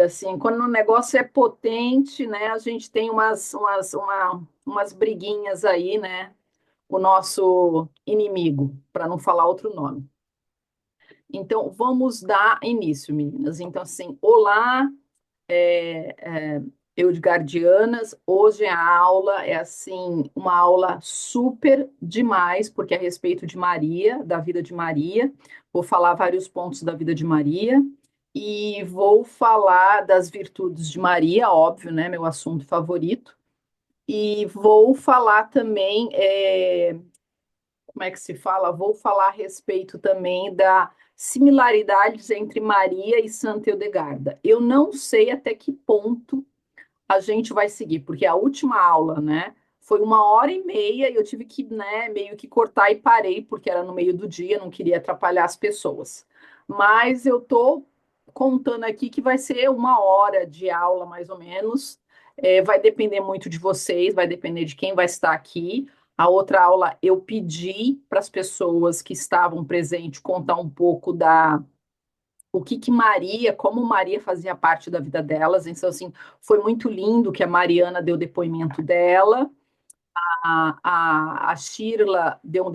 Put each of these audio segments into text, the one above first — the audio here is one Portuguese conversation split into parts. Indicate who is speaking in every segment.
Speaker 1: Assim, quando o negócio é potente, né, a gente tem umas briguinhas aí, né, o nosso inimigo, para não falar outro nome. Então, vamos dar início, meninas. Então, assim, olá, Eudgardianas. Hoje a aula é, assim, uma aula super demais, porque é a respeito de Maria, da vida de Maria. Vou falar vários pontos da vida de Maria e vou falar das virtudes de Maria, óbvio, né, meu assunto favorito. E vou falar também, como é que se fala? Vou falar a respeito também da similaridades entre Maria e Santa Eudegarda. Eu não sei até que ponto a gente vai seguir, porque a última aula, né, foi 1 hora e meia e eu tive que, né, meio que cortar e parei, porque era no meio do dia, não queria atrapalhar as pessoas. Mas eu tô contando aqui que vai ser 1 hora de aula, mais ou menos. Vai depender muito de vocês, vai depender de quem vai estar aqui. A outra aula eu pedi para as pessoas que estavam presentes contar um pouco da o que que Maria, como Maria fazia parte da vida delas. Então, assim, foi muito lindo que a Mariana deu depoimento dela, a Shirla deu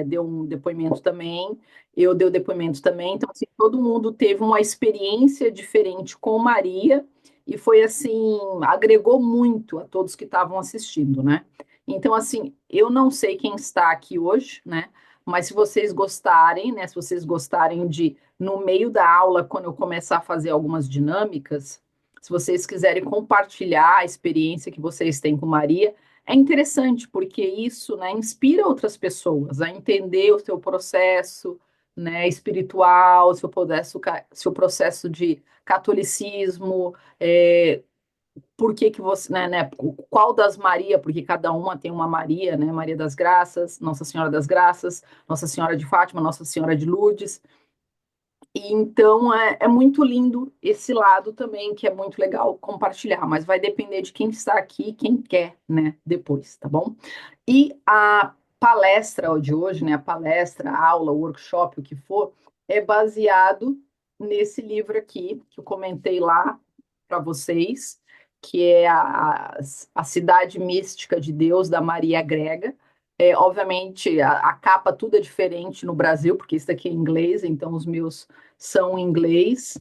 Speaker 1: deu um depoimento também, eu dei o depoimento também. Então, assim, todo mundo teve uma experiência diferente com Maria e foi assim, agregou muito a todos que estavam assistindo, né? Então, assim, eu não sei quem está aqui hoje, né? Mas se vocês gostarem, né? Se vocês gostarem de, no meio da aula, quando eu começar a fazer algumas dinâmicas, se vocês quiserem compartilhar a experiência que vocês têm com Maria, é interessante, porque isso, né, inspira outras pessoas a entender o seu processo, né, espiritual, seu processo de catolicismo, por que que você, qual das Maria, porque cada uma tem uma Maria, né, Maria das Graças, Nossa Senhora das Graças, Nossa Senhora de Fátima, Nossa Senhora de Lourdes. E então é muito lindo esse lado também, que é muito legal compartilhar, mas vai depender de quem está aqui, quem quer, né, depois, tá bom? E a palestra de hoje, né, a palestra, a aula, o workshop, o que for, é baseado nesse livro aqui, que eu comentei lá para vocês, que é a Cidade Mística de Deus, da Maria Grega. Obviamente, a capa tudo é diferente no Brasil, porque isso aqui é em inglês, então os meus são em inglês.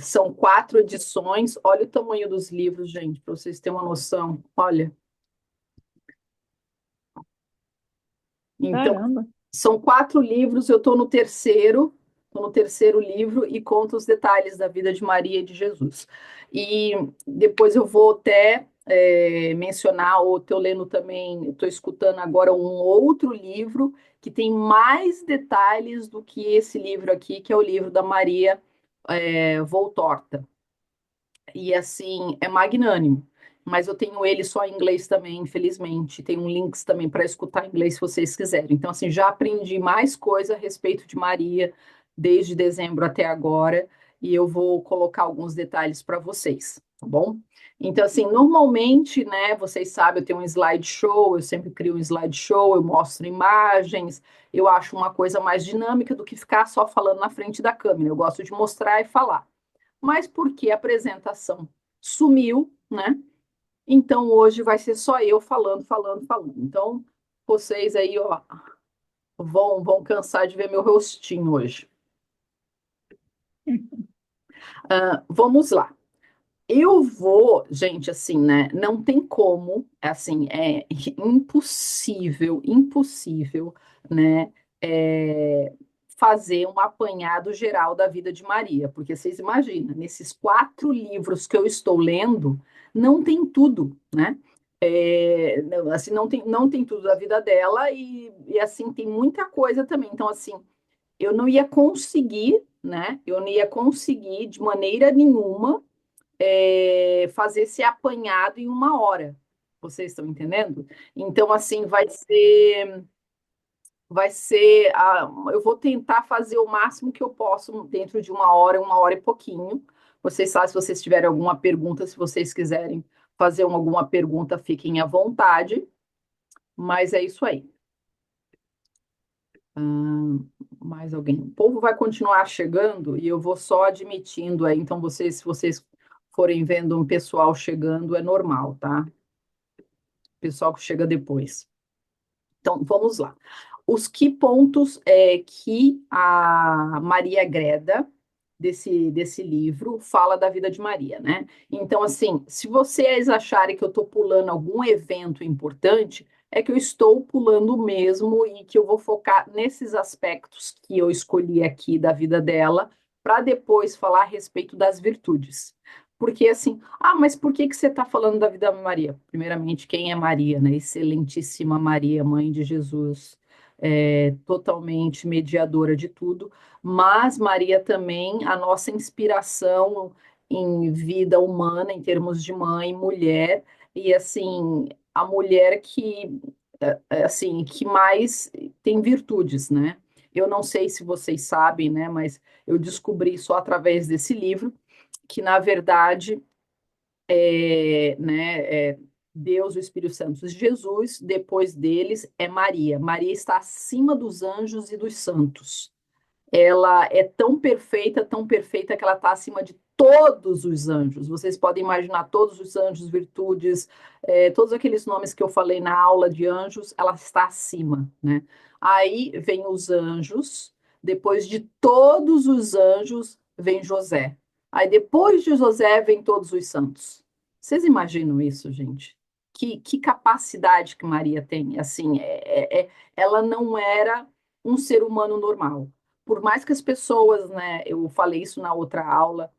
Speaker 1: São 4 edições. Olha o tamanho dos livros, gente, para vocês terem uma noção. Olha, então
Speaker 2: Caramba.
Speaker 1: são 4 livros. Eu estou no terceiro livro e conto os detalhes da vida de Maria e de Jesus. E depois eu vou até mencionar, ou estou lendo também, estou escutando agora um outro livro que tem mais detalhes do que esse livro aqui, que é o livro da Maria Voltorta. E assim, é magnânimo. Mas eu tenho ele só em inglês também, infelizmente. Tem um links também para escutar em inglês se vocês quiserem. Então, assim, já aprendi mais coisa a respeito de Maria desde dezembro até agora, e eu vou colocar alguns detalhes para vocês, tá bom? Então, assim, normalmente, né, vocês sabem, eu tenho um slideshow, eu sempre crio um slideshow, eu mostro imagens, eu acho uma coisa mais dinâmica do que ficar só falando na frente da câmera. Eu gosto de mostrar e falar, mas porque a apresentação sumiu, né? Então hoje vai ser só eu falando, falando, falando. Então vocês aí, ó, vão cansar de ver meu rostinho hoje. Vamos lá. Eu vou, gente, assim, né? Não tem como, assim, é impossível, impossível, né? é, Fazer um apanhado geral da vida de Maria, porque vocês imaginam, nesses 4 livros que eu estou lendo, não tem tudo, né? Não, assim, não tem tudo da vida dela e assim, tem muita coisa também. Então, assim, eu não ia conseguir, né? Eu não ia conseguir de maneira nenhuma fazer esse apanhado em 1 hora. Vocês estão entendendo? Então, assim, eu vou tentar fazer o máximo que eu posso dentro de 1 hora e pouquinho. Vocês sabem, se vocês tiverem alguma pergunta, se vocês quiserem fazer alguma pergunta, fiquem à vontade. Mas é isso aí, Mais alguém? O povo vai continuar chegando e eu vou só admitindo aí. Então, se vocês forem vendo um pessoal chegando, é normal, tá? Pessoal que chega depois. Então, vamos lá. Os que pontos que a Maria Greda, desse livro, fala da vida de Maria, né? Então, assim, se vocês acharem que eu estou pulando algum evento importante, é que eu estou pulando mesmo e que eu vou focar nesses aspectos que eu escolhi aqui da vida dela, para depois falar a respeito das virtudes. Porque assim, mas por que que você está falando da vida da Maria? Primeiramente, quem é Maria, né? Excelentíssima Maria, mãe de Jesus, totalmente mediadora de tudo, mas Maria também, a nossa inspiração em vida humana, em termos de mãe, mulher, e assim, a mulher assim, que mais tem virtudes, né? Eu não sei se vocês sabem, né? Mas eu descobri só através desse livro que, na verdade, Deus, o Espírito Santo, Jesus, depois deles é Maria. Maria está acima dos anjos e dos santos. Ela é tão perfeita que ela está acima de todos os anjos. Vocês podem imaginar todos os anjos, virtudes, todos aqueles nomes que eu falei na aula de anjos, ela está acima, né? Aí vem os anjos, depois de todos os anjos vem José. Aí depois de José vem todos os santos. Vocês imaginam isso, gente? Que capacidade que Maria tem? Assim, ela não era um ser humano normal. Por mais que as pessoas, né, eu falei isso na outra aula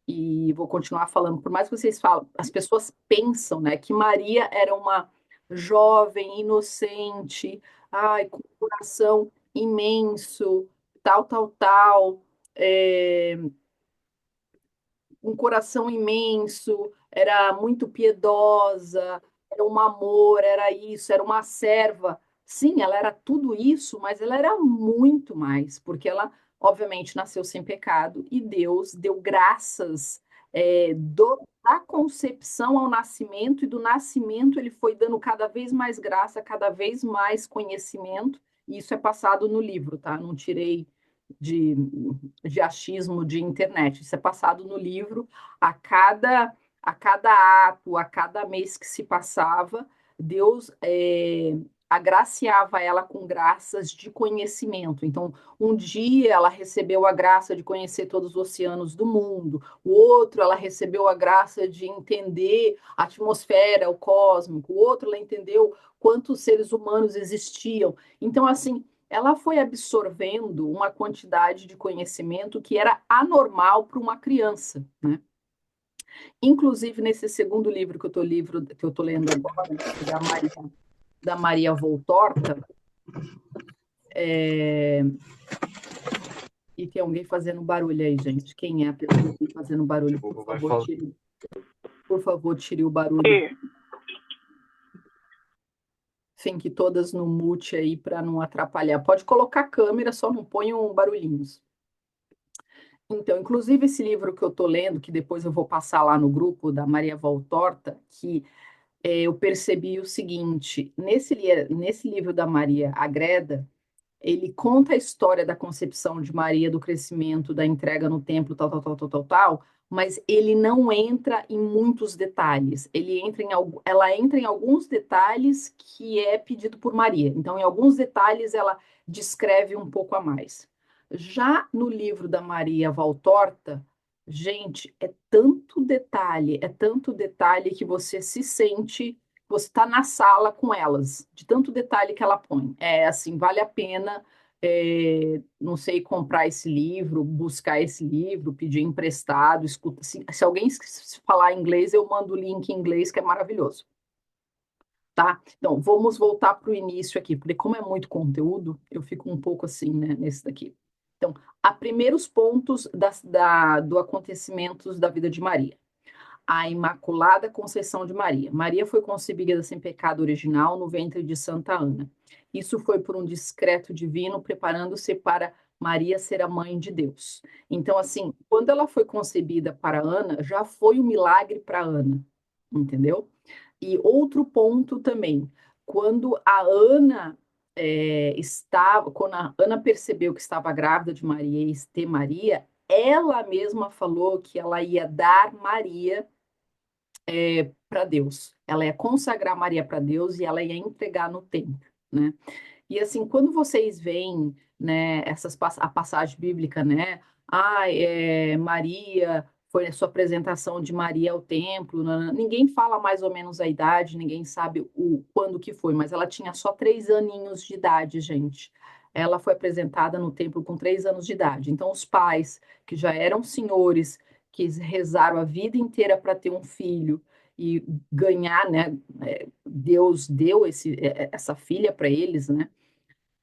Speaker 1: e vou continuar falando, por mais que vocês falam, as pessoas pensam, né, que Maria era uma jovem, inocente, com um coração imenso, tal, tal, tal, é, um coração imenso, era muito piedosa, era um amor, era isso, era uma serva. Sim, ela era tudo isso, mas ela era muito mais, porque ela, obviamente, nasceu sem pecado e Deus deu graças da concepção ao nascimento, e do nascimento ele foi dando cada vez mais graça, cada vez mais conhecimento, e isso é passado no livro, tá? Não tirei de, de achismo de internet. Isso é passado no livro a cada ato, a cada mês que se passava, Deus agraciava ela com graças de conhecimento. Então, um dia ela recebeu a graça de conhecer todos os oceanos do mundo, o outro ela recebeu a graça de entender a atmosfera, o cósmico, o outro ela entendeu quantos seres humanos existiam. Então, assim, ela foi absorvendo uma quantidade de conhecimento que era anormal para uma criança, né? Inclusive, nesse segundo livro que eu estou lendo agora, da Maria Voltorta, e tem alguém fazendo barulho aí, gente. Quem é a pessoa que está fazendo barulho? Por favor, tire o barulho. Fiquem todas no mute aí para não atrapalhar. Pode colocar a câmera, só não ponham barulhinhos. Então, inclusive esse livro que eu estou lendo, que depois eu vou passar lá no grupo da Maria Voltorta, que eu percebi o seguinte: nesse livro da Maria Agreda, ele conta a história da concepção de Maria, do crescimento, da entrega no templo, tal, tal, tal, tal, tal, tal, mas ele não entra em muitos detalhes. Ela entra em alguns detalhes que é pedido por Maria. Então, em alguns detalhes, ela descreve um pouco a mais. Já no livro da Maria Valtorta, gente, é tanto detalhe que você se sente, você está na sala com elas, de tanto detalhe que ela põe. É assim, vale a pena, não sei, comprar esse livro, buscar esse livro, pedir emprestado, escuta. Se alguém falar inglês, eu mando o link em inglês, que é maravilhoso. Tá? Então, vamos voltar para o início aqui, porque como é muito conteúdo, eu fico um pouco assim, né, nesse daqui. Então, há primeiros pontos do acontecimentos da vida de Maria. A Imaculada Conceição de Maria. Maria foi concebida sem pecado original no ventre de Santa Ana. Isso foi por um decreto divino, preparando-se para Maria ser a mãe de Deus. Então, assim, quando ela foi concebida para Ana, já foi um milagre para Ana, entendeu? E outro ponto também, quando a Ana quando a Ana percebeu que estava grávida de Maria e ia ter Maria, ela mesma falou que ela ia dar Maria para Deus. Ela ia consagrar Maria para Deus e ela ia entregar no templo, né? E assim, quando vocês veem, né, a passagem bíblica, né? Maria, foi a sua apresentação de Maria ao templo. Ninguém fala mais ou menos a idade, ninguém sabe quando que foi, mas ela tinha só 3 aninhos de idade, gente. Ela foi apresentada no templo com 3 anos de idade. Então, os pais, que já eram senhores, que rezaram a vida inteira para ter um filho e ganhar, né? Deus deu essa filha para eles, né?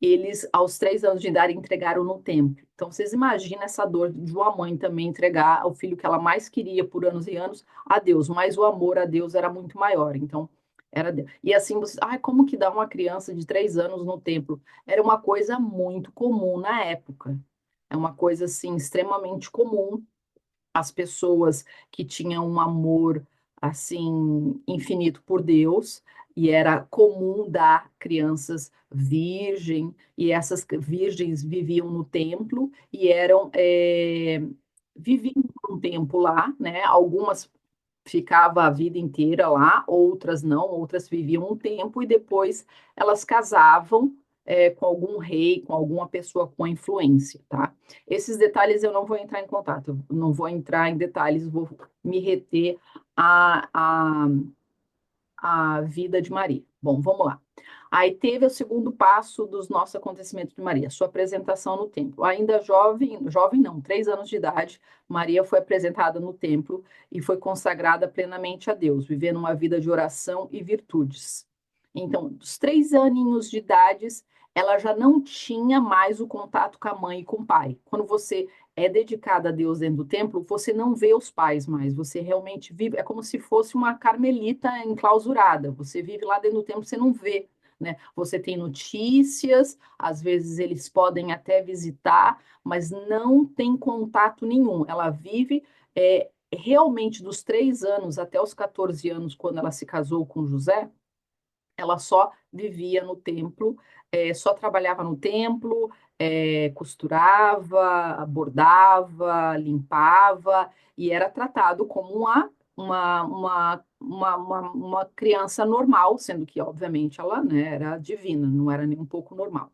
Speaker 1: Eles, aos 3 anos de idade, entregaram no templo. Então, vocês imaginam essa dor de uma mãe também entregar o filho que ela mais queria por anos e anos a Deus, mas o amor a Deus era muito maior. Então, era Deus. E assim, como que dá uma criança de 3 anos no templo? Era uma coisa muito comum na época. É uma coisa, assim, extremamente comum as pessoas que tinham um amor assim infinito por Deus e era comum dar crianças virgem e essas virgens viviam no templo e viviam por um tempo lá, né? Algumas ficava a vida inteira lá, outras não, outras viviam um tempo e depois elas casavam com algum rei, com alguma pessoa com influência, tá? Esses detalhes eu não vou entrar em contato, não vou entrar em detalhes, vou me reter à, à, à vida de Maria. Bom, vamos lá. Aí teve o segundo passo dos nossos acontecimentos de Maria, sua apresentação no templo. Ainda jovem, jovem não, 3 anos de idade, Maria foi apresentada no templo e foi consagrada plenamente a Deus, vivendo uma vida de oração e virtudes. Então, dos 3 aninhos de idade, ela já não tinha mais o contato com a mãe e com o pai. Quando você é dedicada a Deus dentro do templo, você não vê os pais mais, você realmente vive, é como se fosse uma carmelita enclausurada. Você vive lá dentro do templo, você não vê, né? Você tem notícias, às vezes eles podem até visitar, mas não tem contato nenhum. Ela vive realmente dos 3 anos até os 14 anos, quando ela se casou com José, ela só vivia no templo, só trabalhava no templo, costurava, bordava, limpava, e era tratado como uma criança normal, sendo que, obviamente, ela, né, era divina, não era nem um pouco normal.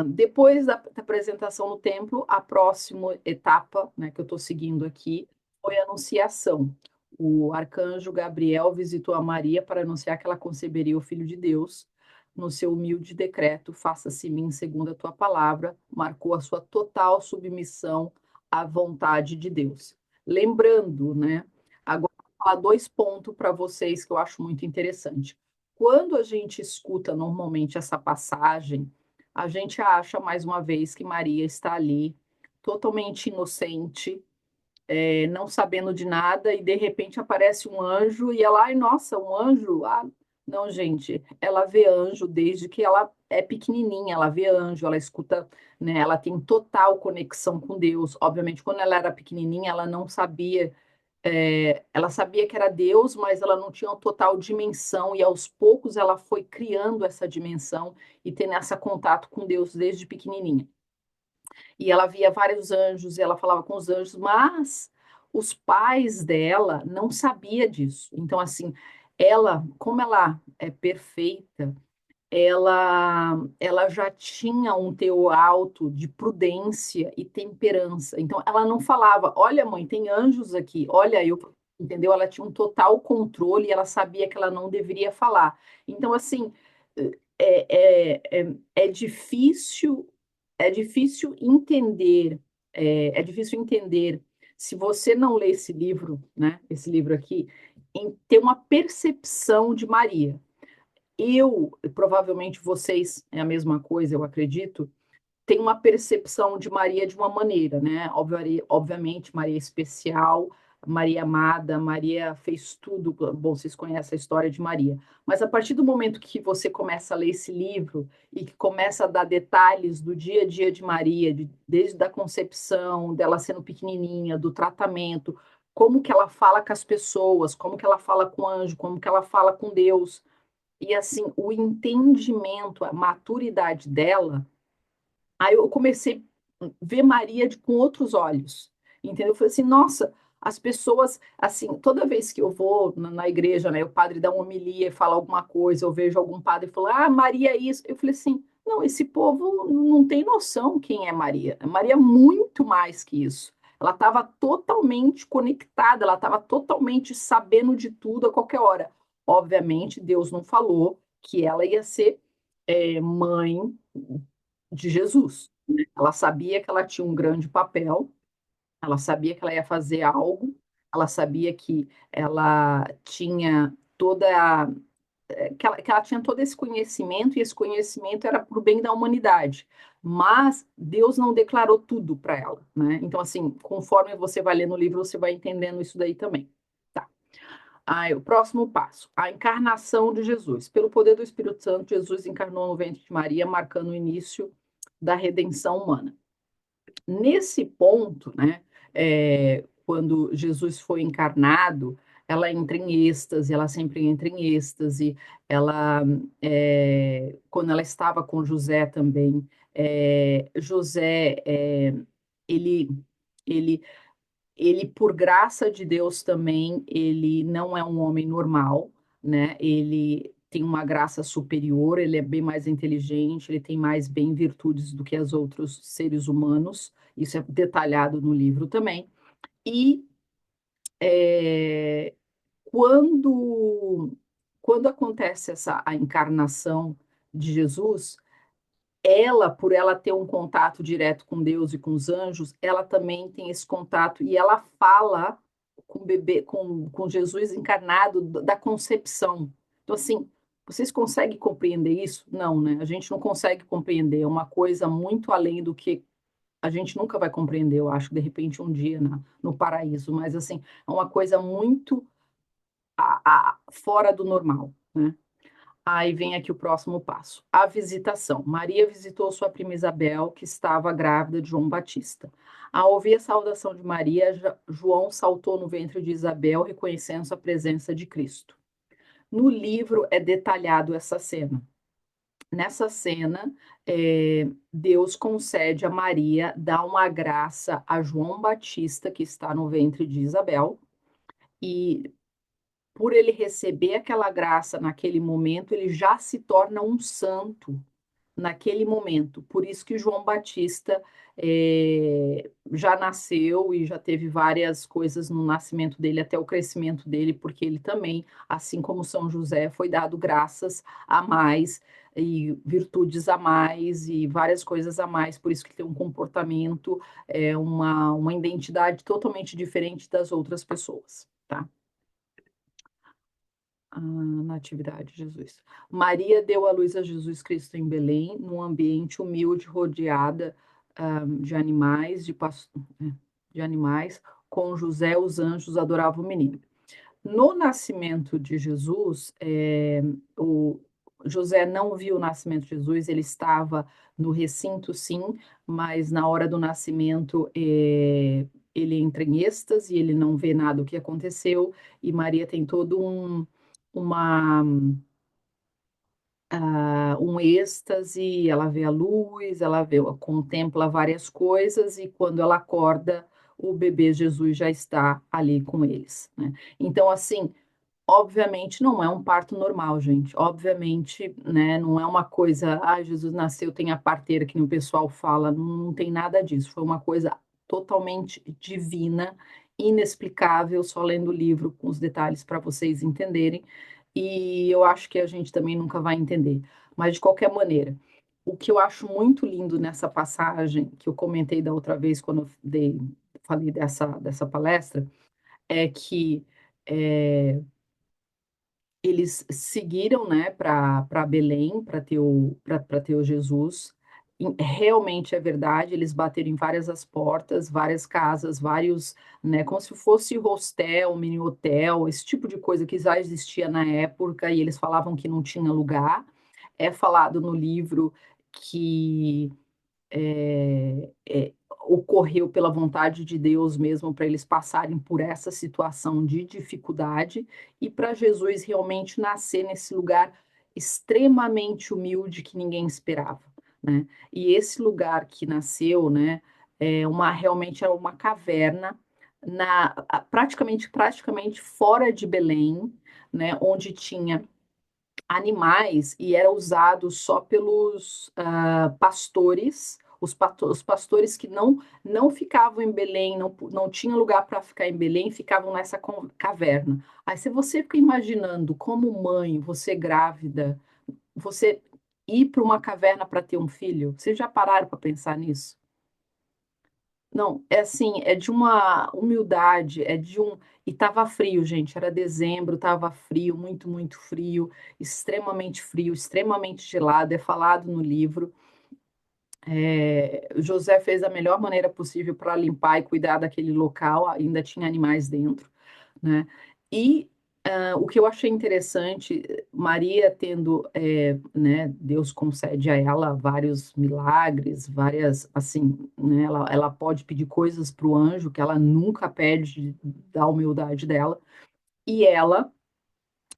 Speaker 1: Depois da apresentação no templo, a próxima etapa, né, que eu estou seguindo aqui foi a anunciação. O arcanjo Gabriel visitou a Maria para anunciar que ela conceberia o Filho de Deus. No seu humilde decreto, faça-se mim segundo a tua palavra, marcou a sua total submissão à vontade de Deus. Lembrando, né? Agora, vou falar 2 pontos para vocês que eu acho muito interessante. Quando a gente escuta normalmente essa passagem, a gente acha mais uma vez que Maria está ali, totalmente inocente, não sabendo de nada, e de repente aparece um anjo e ela, ai, nossa, um anjo? Ah, não, gente, ela vê anjo desde que ela é pequenininha, ela vê anjo, ela escuta, né, ela tem total conexão com Deus. Obviamente, quando ela era pequenininha, ela não sabia, ela sabia que era Deus, mas ela não tinha uma total dimensão, e aos poucos ela foi criando essa dimensão e tendo esse contato com Deus desde pequenininha. E ela via vários anjos, e ela falava com os anjos, mas os pais dela não sabia disso. Então, assim, ela, como ela é perfeita, ela já tinha um teor alto de prudência e temperança. Então, ela não falava, olha, mãe, tem anjos aqui, olha, eu, entendeu? Ela tinha um total controle e ela sabia que ela não deveria falar. Então, assim, é difícil, é difícil entender, é difícil entender se você não lê esse livro, né? Esse livro aqui, em ter uma percepção de Maria. Provavelmente vocês, é a mesma coisa, eu acredito, tem uma percepção de Maria de uma maneira, né? Obviamente, Maria é especial, Maria amada, Maria fez tudo. Bom, vocês conhecem a história de Maria. Mas a partir do momento que você começa a ler esse livro e que começa a dar detalhes do dia a dia de Maria, desde a concepção, dela sendo pequenininha, do tratamento, como que ela fala com as pessoas, como que ela fala com o anjo, como que ela fala com Deus, e assim, o entendimento, a maturidade dela. Aí eu comecei a ver Maria com outros olhos, entendeu? Eu falei assim, nossa, as pessoas, assim, toda vez que eu vou na igreja, né, o padre dá uma homilia e fala alguma coisa, eu vejo algum padre falar, ah, Maria é isso. Eu falei assim, não, esse povo não tem noção quem é Maria. Maria é muito mais que isso. Ela estava totalmente conectada, ela estava totalmente sabendo de tudo a qualquer hora. Obviamente, Deus não falou que ela ia ser mãe de Jesus, né? Ela sabia que ela tinha um grande papel, ela sabia que ela ia fazer algo, ela sabia que ela tinha toda que ela tinha todo esse conhecimento e esse conhecimento era para o bem da humanidade. Mas Deus não declarou tudo para ela, né? Então, assim, conforme você vai lendo o livro, você vai entendendo isso daí também. Tá. Aí, o próximo passo, a encarnação de Jesus. Pelo poder do Espírito Santo, Jesus encarnou no ventre de Maria, marcando o início da redenção humana. Nesse ponto, né, quando Jesus foi encarnado, ela entra em êxtase, ela sempre entra em êxtase, ela, quando ela estava com José também, José, ele, ele ele, por graça de Deus também, ele não é um homem normal, né? Ele tem uma graça superior, ele é bem mais inteligente, ele tem mais bem virtudes do que os outros seres humanos. Isso é detalhado no livro também. E é, quando quando acontece a encarnação de Jesus, ela, por ela ter um contato direto com Deus e com os anjos, ela também tem esse contato e ela fala com o bebê, com Jesus encarnado da concepção. Então, assim, vocês conseguem compreender isso? Não, né? A gente não consegue compreender. É uma coisa muito além do que a gente nunca vai compreender, eu acho, de repente um dia no paraíso, mas assim, é uma coisa muito fora do normal, né? Aí vem aqui o próximo passo, a visitação. Maria visitou sua prima Isabel, que estava grávida de João Batista. Ao ouvir a saudação de Maria, João saltou no ventre de Isabel, reconhecendo a presença de Cristo. No livro é detalhado essa cena. Nessa cena, Deus concede a Maria, dá uma graça a João Batista, que está no ventre de Isabel, e por ele receber aquela graça naquele momento, ele já se torna um santo naquele momento. Por isso que João Batista já nasceu e já teve várias coisas no nascimento dele, até o crescimento dele, porque ele também, assim como São José, foi dado graças a mais e virtudes a mais e várias coisas a mais, por isso que tem um comportamento, uma identidade totalmente diferente das outras pessoas, tá? Natividade de Jesus. Maria deu à luz a Jesus Cristo em Belém, num ambiente humilde, rodeada de animais, de animais. Com José, os anjos adoravam o menino. No nascimento de Jesus, o José não viu o nascimento de Jesus, ele estava no recinto, sim, mas na hora do nascimento, ele entra em êxtase, ele não vê nada do que aconteceu, e Maria tem todo uma, um êxtase, ela vê a luz, contempla várias coisas, e quando ela acorda, o bebê Jesus já está ali com eles, né? Então, assim, obviamente não é um parto normal, gente. Obviamente, né, não é uma coisa, Jesus nasceu, tem a parteira que o pessoal fala, não tem nada disso. Foi uma coisa totalmente divina, inexplicável, só lendo o livro com os detalhes para vocês entenderem. E eu acho que a gente também nunca vai entender. Mas de qualquer maneira, o que eu acho muito lindo nessa passagem que eu comentei da outra vez quando falei dessa palestra é que é, eles seguiram, né, para Belém, para ter o Jesus. Realmente é verdade, eles bateram em várias as portas, várias casas, vários, né, como se fosse hostel, mini hotel, esse tipo de coisa que já existia na época e eles falavam que não tinha lugar. É falado no livro que ocorreu pela vontade de Deus mesmo para eles passarem por essa situação de dificuldade e para Jesus realmente nascer nesse lugar extremamente humilde que ninguém esperava, né? E esse lugar que nasceu, né, realmente é uma caverna praticamente fora de Belém, né, onde tinha animais e era usado só pelos pastores, os pastores que não ficavam em Belém, não tinha lugar para ficar em Belém, ficavam nessa caverna. Aí se você fica imaginando como mãe, você grávida, você ir para uma caverna para ter um filho, vocês já pararam para pensar nisso? Não, é assim, é de uma humildade, é de um. E tava frio, gente, era dezembro, tava frio, muito, muito frio, extremamente gelado, é falado no livro. José fez da melhor maneira possível para limpar e cuidar daquele local, ainda tinha animais dentro, né? E o que eu achei interessante, Maria tendo, né, Deus concede a ela vários milagres, várias, assim, né, ela pode pedir coisas para o anjo que ela nunca pede da humildade dela, e ela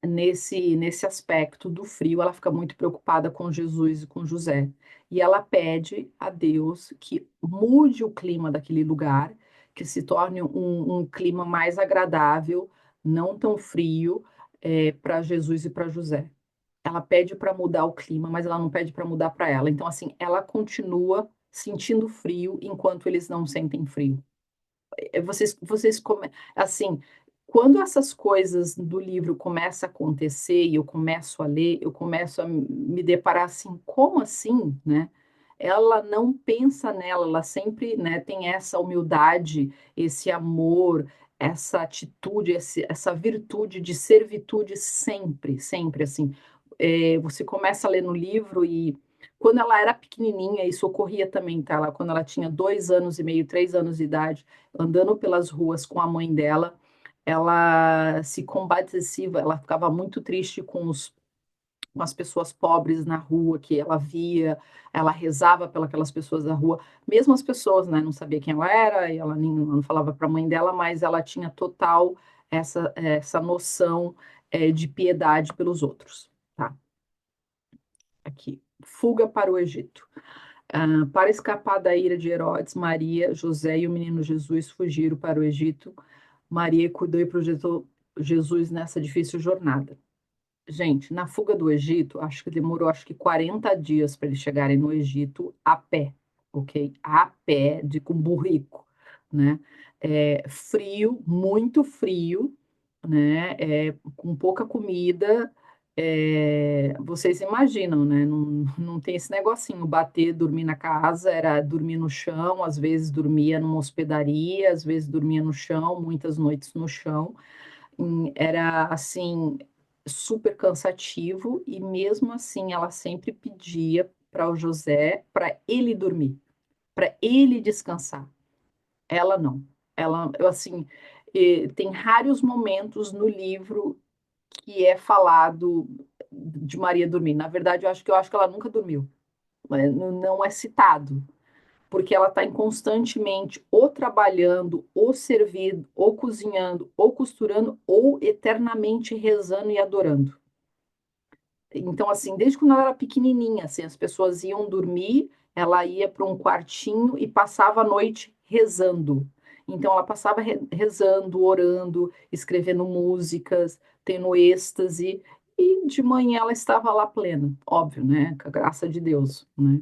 Speaker 1: nesse aspecto do frio, ela fica muito preocupada com Jesus e com José. E ela pede a Deus que mude o clima daquele lugar, que se torne um clima mais agradável, não tão frio, para Jesus e para José. Ela pede para mudar o clima, mas ela não pede para mudar para ela. Então, assim, ela continua sentindo frio enquanto eles não sentem frio. Assim, quando essas coisas do livro começam a acontecer e eu começo a ler, eu começo a me deparar assim, como assim, né? Ela não pensa nela, ela sempre, né, tem essa humildade, esse amor, essa atitude, essa virtude de servitude sempre, sempre assim. Você começa a ler no livro e quando ela era pequenininha, isso ocorria também, tá? Quando ela tinha 2 anos e meio, 3 anos de idade, andando pelas ruas com a mãe dela, ela se compadeciva, ela ficava muito triste com as pessoas pobres na rua que ela via, ela rezava pelas pessoas da rua, mesmo as pessoas, né, não sabia quem ela era, e ela não falava para a mãe dela, mas ela tinha total essa noção de piedade pelos outros, tá? Aqui, fuga para o Egito. Para escapar da ira de Herodes, Maria, José e o menino Jesus fugiram para o Egito. Maria cuidou e projetou Jesus nessa difícil jornada. Gente, na fuga do Egito, acho que demorou acho que 40 dias para eles chegarem no Egito a pé, ok? A pé, com burrico, né? Frio, muito frio, né? Com pouca comida. Vocês imaginam, né? Não tem esse negocinho, bater, dormir na casa, era dormir no chão, às vezes dormia numa hospedaria, às vezes dormia no chão, muitas noites no chão. Era assim super cansativo e mesmo assim ela sempre pedia para o José para ele dormir, para ele descansar. Ela não. Ela, eu assim, tem raros momentos no livro que é falado de Maria dormir. Na verdade, eu acho que ela nunca dormiu. Né? Não é citado, porque ela está constantemente ou trabalhando, ou servindo, ou cozinhando, ou costurando, ou eternamente rezando e adorando. Então, assim, desde quando ela era pequenininha, assim, as pessoas iam dormir, ela ia para um quartinho e passava a noite rezando. Então, ela passava rezando, orando, escrevendo músicas, tendo êxtase, e de manhã ela estava lá plena, óbvio, né? Com a graça de Deus, né?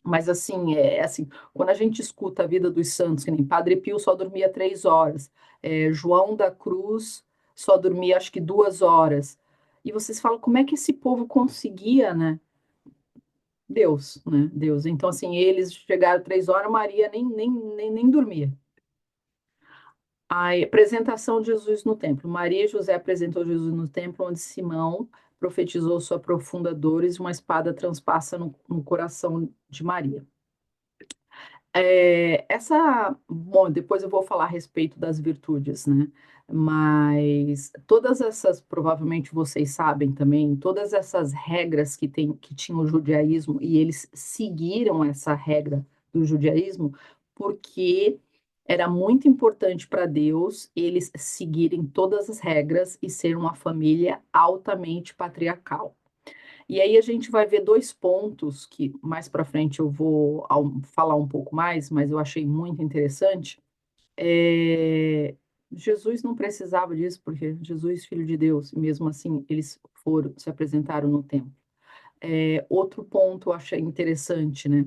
Speaker 1: Mas assim, assim, quando a gente escuta a vida dos santos, que nem Padre Pio só dormia 3 horas, João da Cruz só dormia acho que 2 horas. E vocês falam, como é que esse povo conseguia, né? Deus, né? Deus. Então, assim, eles chegaram 3 horas, Maria nem dormia. A apresentação de Jesus no templo. Maria e José apresentou Jesus no templo, onde Simão profetizou sua profunda dores e uma espada transpassa no coração de Maria. Bom, depois eu vou falar a respeito das virtudes, né? Mas todas essas, provavelmente vocês sabem também, todas essas regras que tinha o judaísmo, e eles seguiram essa regra do judaísmo, porque era muito importante para Deus eles seguirem todas as regras e ser uma família altamente patriarcal. E aí a gente vai ver dois pontos que mais para frente eu vou falar um pouco mais, mas eu achei muito interessante. É, Jesus não precisava disso, porque Jesus, filho de Deus, e mesmo assim eles foram, se apresentaram no templo. Outro ponto eu achei interessante, né?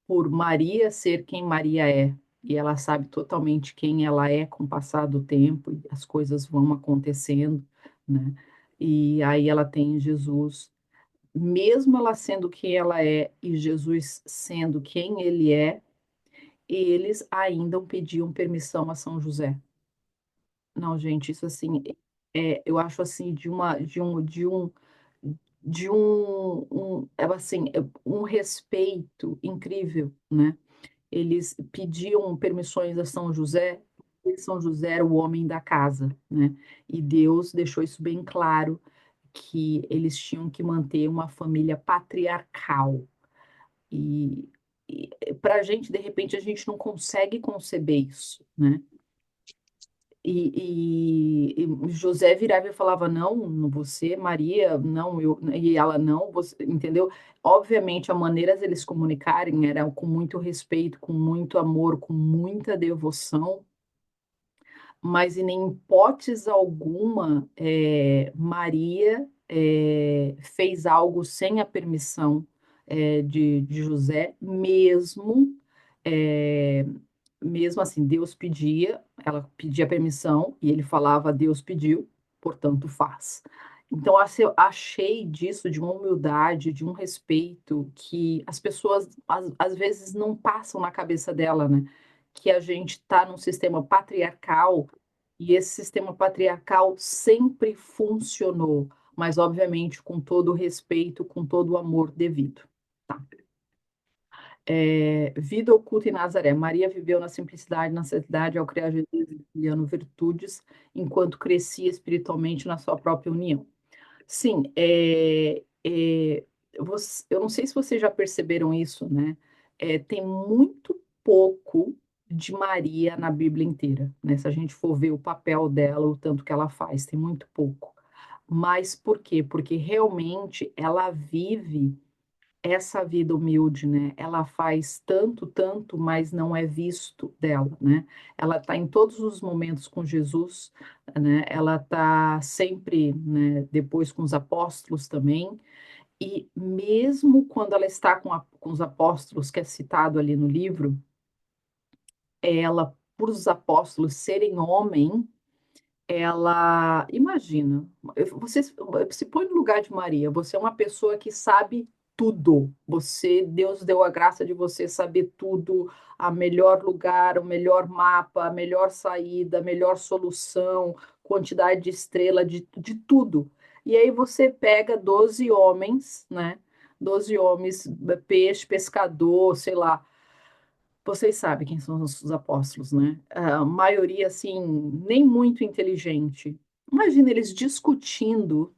Speaker 1: Por Maria ser quem Maria é, e ela sabe totalmente quem ela é com o passar do tempo, e as coisas vão acontecendo, né? E aí ela tem Jesus, mesmo ela sendo quem ela é e Jesus sendo quem ele é, eles ainda pediam permissão a São José. Não, gente, isso assim, eu acho assim um respeito incrível, né? Eles pediam permissões a São José, e São José era o homem da casa, né? E Deus deixou isso bem claro, que eles tinham que manter uma família patriarcal. E, e para a gente, de repente, a gente não consegue conceber isso, né? E José virava e falava, não, você, Maria, não, eu, e ela, não, você, entendeu? Obviamente, a maneira deles comunicarem era com muito respeito, com muito amor, com muita devoção, mas em hipótese alguma, Maria fez algo sem a permissão de José, é, mesmo assim, Deus pedia, ela pedia permissão e ele falava, Deus pediu, portanto faz. Então, assim, eu achei disso de uma humildade, de um respeito que as pessoas às vezes não passam na cabeça dela, né? Que a gente está num sistema patriarcal e esse sistema patriarcal sempre funcionou, mas obviamente com todo o respeito, com todo o amor devido. Tá? Vida oculta em Nazaré. Maria viveu na simplicidade, na santidade, ao criar Jesus, criando virtudes, enquanto crescia espiritualmente na sua própria união. Sim, eu não sei se vocês já perceberam isso, né? Tem muito pouco de Maria na Bíblia inteira, né? Se a gente for ver o papel dela, o tanto que ela faz, tem muito pouco. Mas por quê? Porque realmente ela vive essa vida humilde, né? Ela faz tanto, tanto, mas não é visto dela, né? Ela está em todos os momentos com Jesus, né? Ela está sempre, né? Depois com os apóstolos também. E mesmo quando ela está com os apóstolos, que é citado ali no livro, ela, por os apóstolos serem homem, ela, imagina, você se põe no lugar de Maria, você é uma pessoa que sabe tudo. Deus deu a graça de você saber tudo, a melhor lugar, o melhor mapa, a melhor saída, a melhor solução, quantidade de estrela, de tudo. E aí você pega 12 homens, né? 12 homens, peixe, pescador, sei lá, vocês sabem quem são os apóstolos, né? A maioria, assim, nem muito inteligente. Imagina eles discutindo,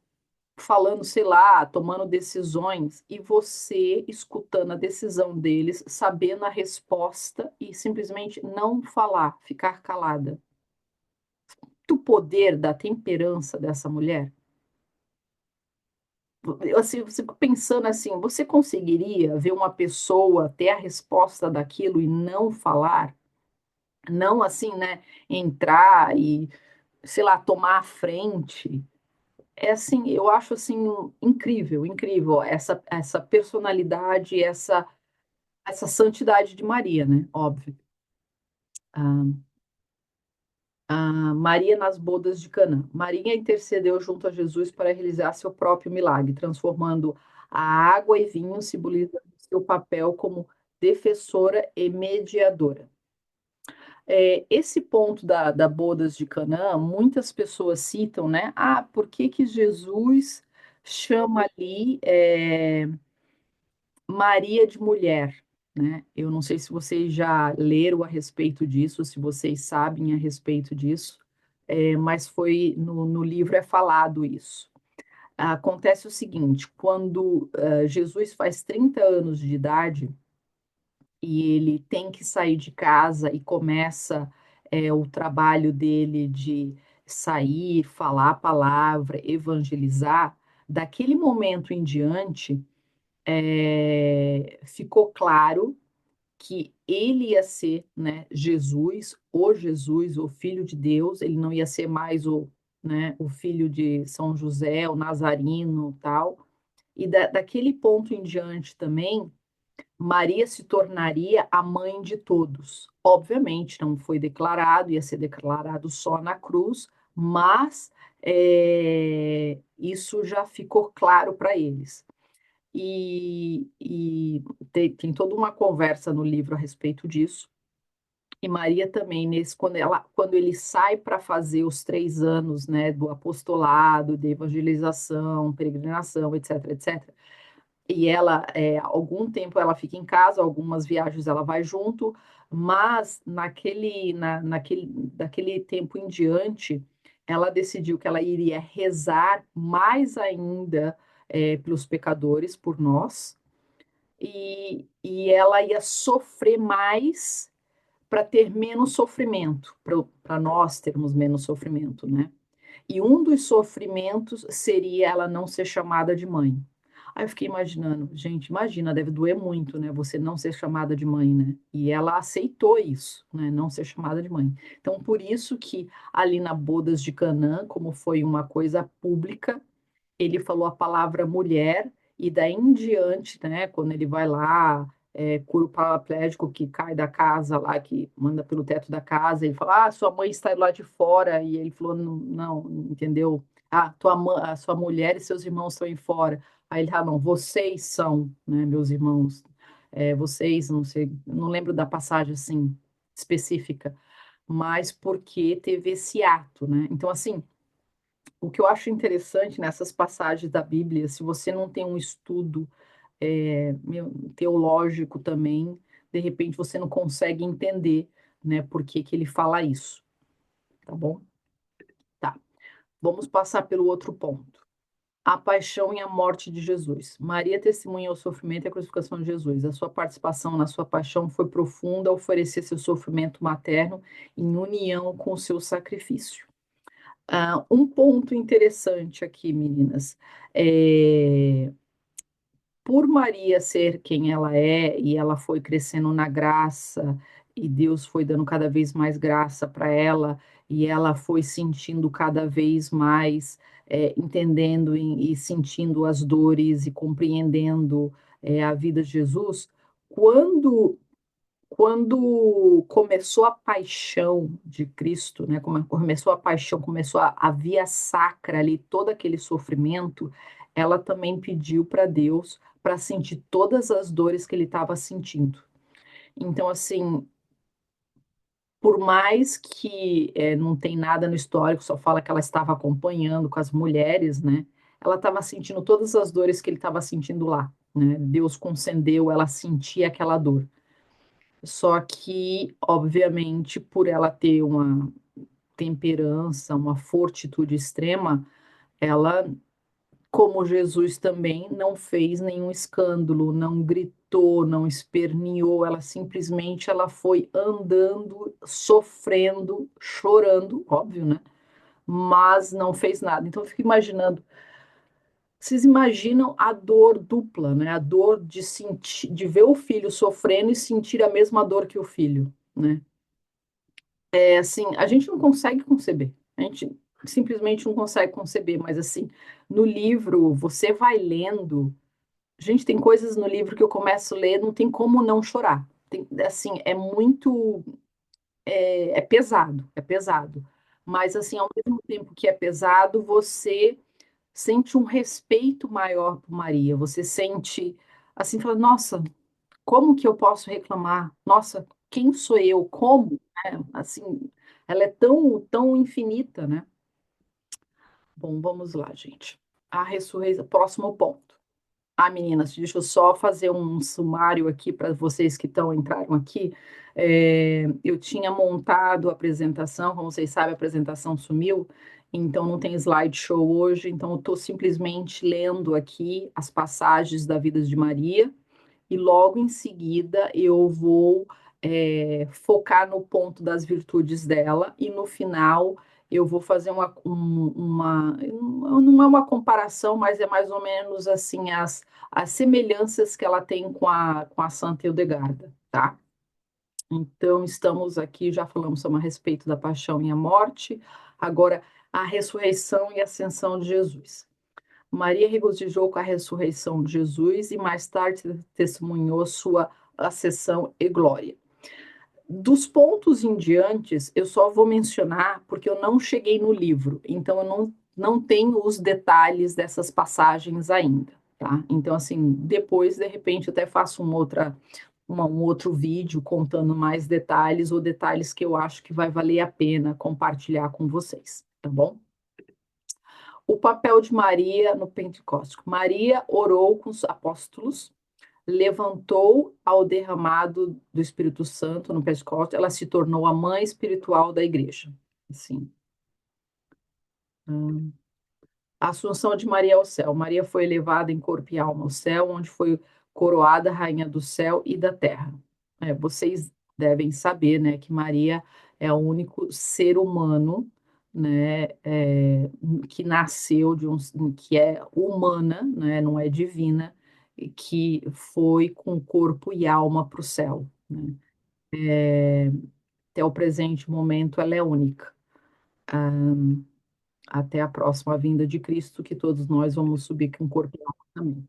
Speaker 1: falando, sei lá, tomando decisões, e você escutando a decisão deles, sabendo a resposta e simplesmente não falar, ficar calada. Do poder da temperança dessa mulher? Eu assim, você pensando assim, você conseguiria ver uma pessoa ter a resposta daquilo e não falar? Não assim, né, entrar e, sei lá, tomar a frente. É assim, eu acho assim incrível, incrível essa personalidade, essa santidade de Maria, né? Óbvio. Ah, Maria nas bodas de Canaã. Maria intercedeu junto a Jesus para realizar seu próprio milagre, transformando a água e vinho, simbolizando seu papel como defensora e mediadora. Esse ponto da bodas de Canaã, muitas pessoas citam, né? Ah, por que que Jesus chama ali Maria de mulher, né? Eu não sei se vocês já leram a respeito disso, se vocês sabem a respeito disso, mas foi no livro é falado isso. Acontece o seguinte, quando Jesus faz 30 anos de idade, e ele tem que sair de casa e começa o trabalho dele de sair, falar a palavra, evangelizar, Daquele momento em diante, ficou claro que ele ia ser, né, Jesus, o Filho de Deus, ele não ia ser mais o filho de São José, o Nazarino, tal. E daquele ponto em diante também, Maria se tornaria a mãe de todos. Obviamente, não foi declarado, ia ser declarado só na cruz, mas isso já ficou claro para eles. E tem toda uma conversa no livro a respeito disso. E Maria também, quando ele sai para fazer os 3 anos, né, do apostolado, de evangelização, peregrinação, etc., etc., e ela, algum tempo ela fica em casa, algumas viagens ela vai junto, mas daquele tempo em diante, ela decidiu que ela iria rezar mais ainda pelos pecadores, por nós, e ela ia sofrer mais para ter menos sofrimento, para nós termos menos sofrimento, né? E um dos sofrimentos seria ela não ser chamada de mãe. Aí eu fiquei imaginando, gente, imagina, deve doer muito, né? Você não ser chamada de mãe, né? E ela aceitou isso, né? Não ser chamada de mãe. Então, por isso que ali na Bodas de Canaã, como foi uma coisa pública, ele falou a palavra mulher, e daí em diante, né, quando ele vai lá, cura o paraplégico que cai da casa lá, que manda pelo teto da casa, ele fala, sua mãe está lá de fora, e ele falou, não, não, entendeu? A sua mulher e seus irmãos estão aí fora. Aí ele, não, vocês são, né, meus irmãos, vocês, não sei, não lembro da passagem assim, específica, mas porque teve esse ato, né? Então, assim, o que eu acho interessante nessas passagens da Bíblia, se você não tem um estudo teológico também, de repente você não consegue entender, né, por que que ele fala isso, tá bom? Tá. Vamos passar pelo outro ponto. A paixão e a morte de Jesus. Maria testemunha o sofrimento e a crucificação de Jesus. A sua participação na sua paixão foi profunda ao oferecer seu sofrimento materno em união com o seu sacrifício. Um ponto interessante aqui, meninas, por Maria ser quem ela é e ela foi crescendo na graça e Deus foi dando cada vez mais graça para ela e ela foi sentindo cada vez mais, entendendo e sentindo as dores e compreendendo a vida de Jesus. Quando quando começou a paixão de Cristo, né? Começou a paixão, começou a via sacra ali, todo aquele sofrimento, ela também pediu para Deus para sentir todas as dores que ele estava sentindo. Então, assim, por mais que não tem nada no histórico, só fala que ela estava acompanhando com as mulheres, né? Ela estava sentindo todas as dores que ele estava sentindo lá, né? Deus concedeu ela sentir aquela dor. Só que, obviamente, por ela ter uma temperança, uma fortitude extrema, ela, como Jesus também, não fez nenhum escândalo, não gritou, não esperneou, ela foi andando, sofrendo, chorando, óbvio, né? Mas não fez nada. Então, eu fico imaginando, vocês imaginam a dor dupla, né? A dor de sentir, de ver o filho sofrendo e sentir a mesma dor que o filho, né? Assim, a gente não consegue conceber. A gente simplesmente não consegue conceber, mas assim, no livro, você vai lendo. Gente, tem coisas no livro que eu começo a ler, não tem como não chorar. Assim, é muito. É pesado, é pesado. Mas, assim, ao mesmo tempo que é pesado, você sente um respeito maior por Maria. Você sente, assim, fala, nossa, como que eu posso reclamar? Nossa, quem sou eu? Como? Assim, ela é tão, tão infinita, né? Bom, vamos lá, gente. A ressurreição, próximo ponto. Meninas, deixa eu só fazer um sumário aqui para vocês que entraram aqui. Eu tinha montado a apresentação, como vocês sabem, a apresentação sumiu, então não tem slideshow hoje, então eu estou simplesmente lendo aqui as passagens da vida de Maria e logo em seguida eu vou focar no ponto das virtudes dela e no final eu vou fazer não é uma comparação, mas é mais ou menos assim as semelhanças que ela tem com a Santa Hildegarda, tá? Então, estamos aqui, já falamos a respeito da paixão e a morte, agora a ressurreição e ascensão de Jesus. Maria regozijou com a ressurreição de Jesus e mais tarde testemunhou sua ascensão e glória. Dos pontos em diante, eu só vou mencionar porque eu não cheguei no livro, então eu não tenho os detalhes dessas passagens ainda, tá? Então, assim, depois, de repente, eu até faço um outro vídeo contando mais detalhes ou detalhes que eu acho que vai valer a pena compartilhar com vocês, tá bom? O papel de Maria no Pentecostes. Maria orou com os apóstolos, levantou ao derramado do Espírito Santo no Pentecostes, ela se tornou a mãe espiritual da igreja. Assim. A Assunção de Maria ao céu. Maria foi elevada em corpo e alma ao céu, onde foi coroada rainha do céu e da terra. Vocês devem saber, né, que Maria é o único ser humano, né, que nasceu que é humana, né, não é divina, e que foi com corpo e alma para o céu, né? Até o presente momento, ela é única. Até a próxima vinda de Cristo, que todos nós vamos subir com corpo e alma também.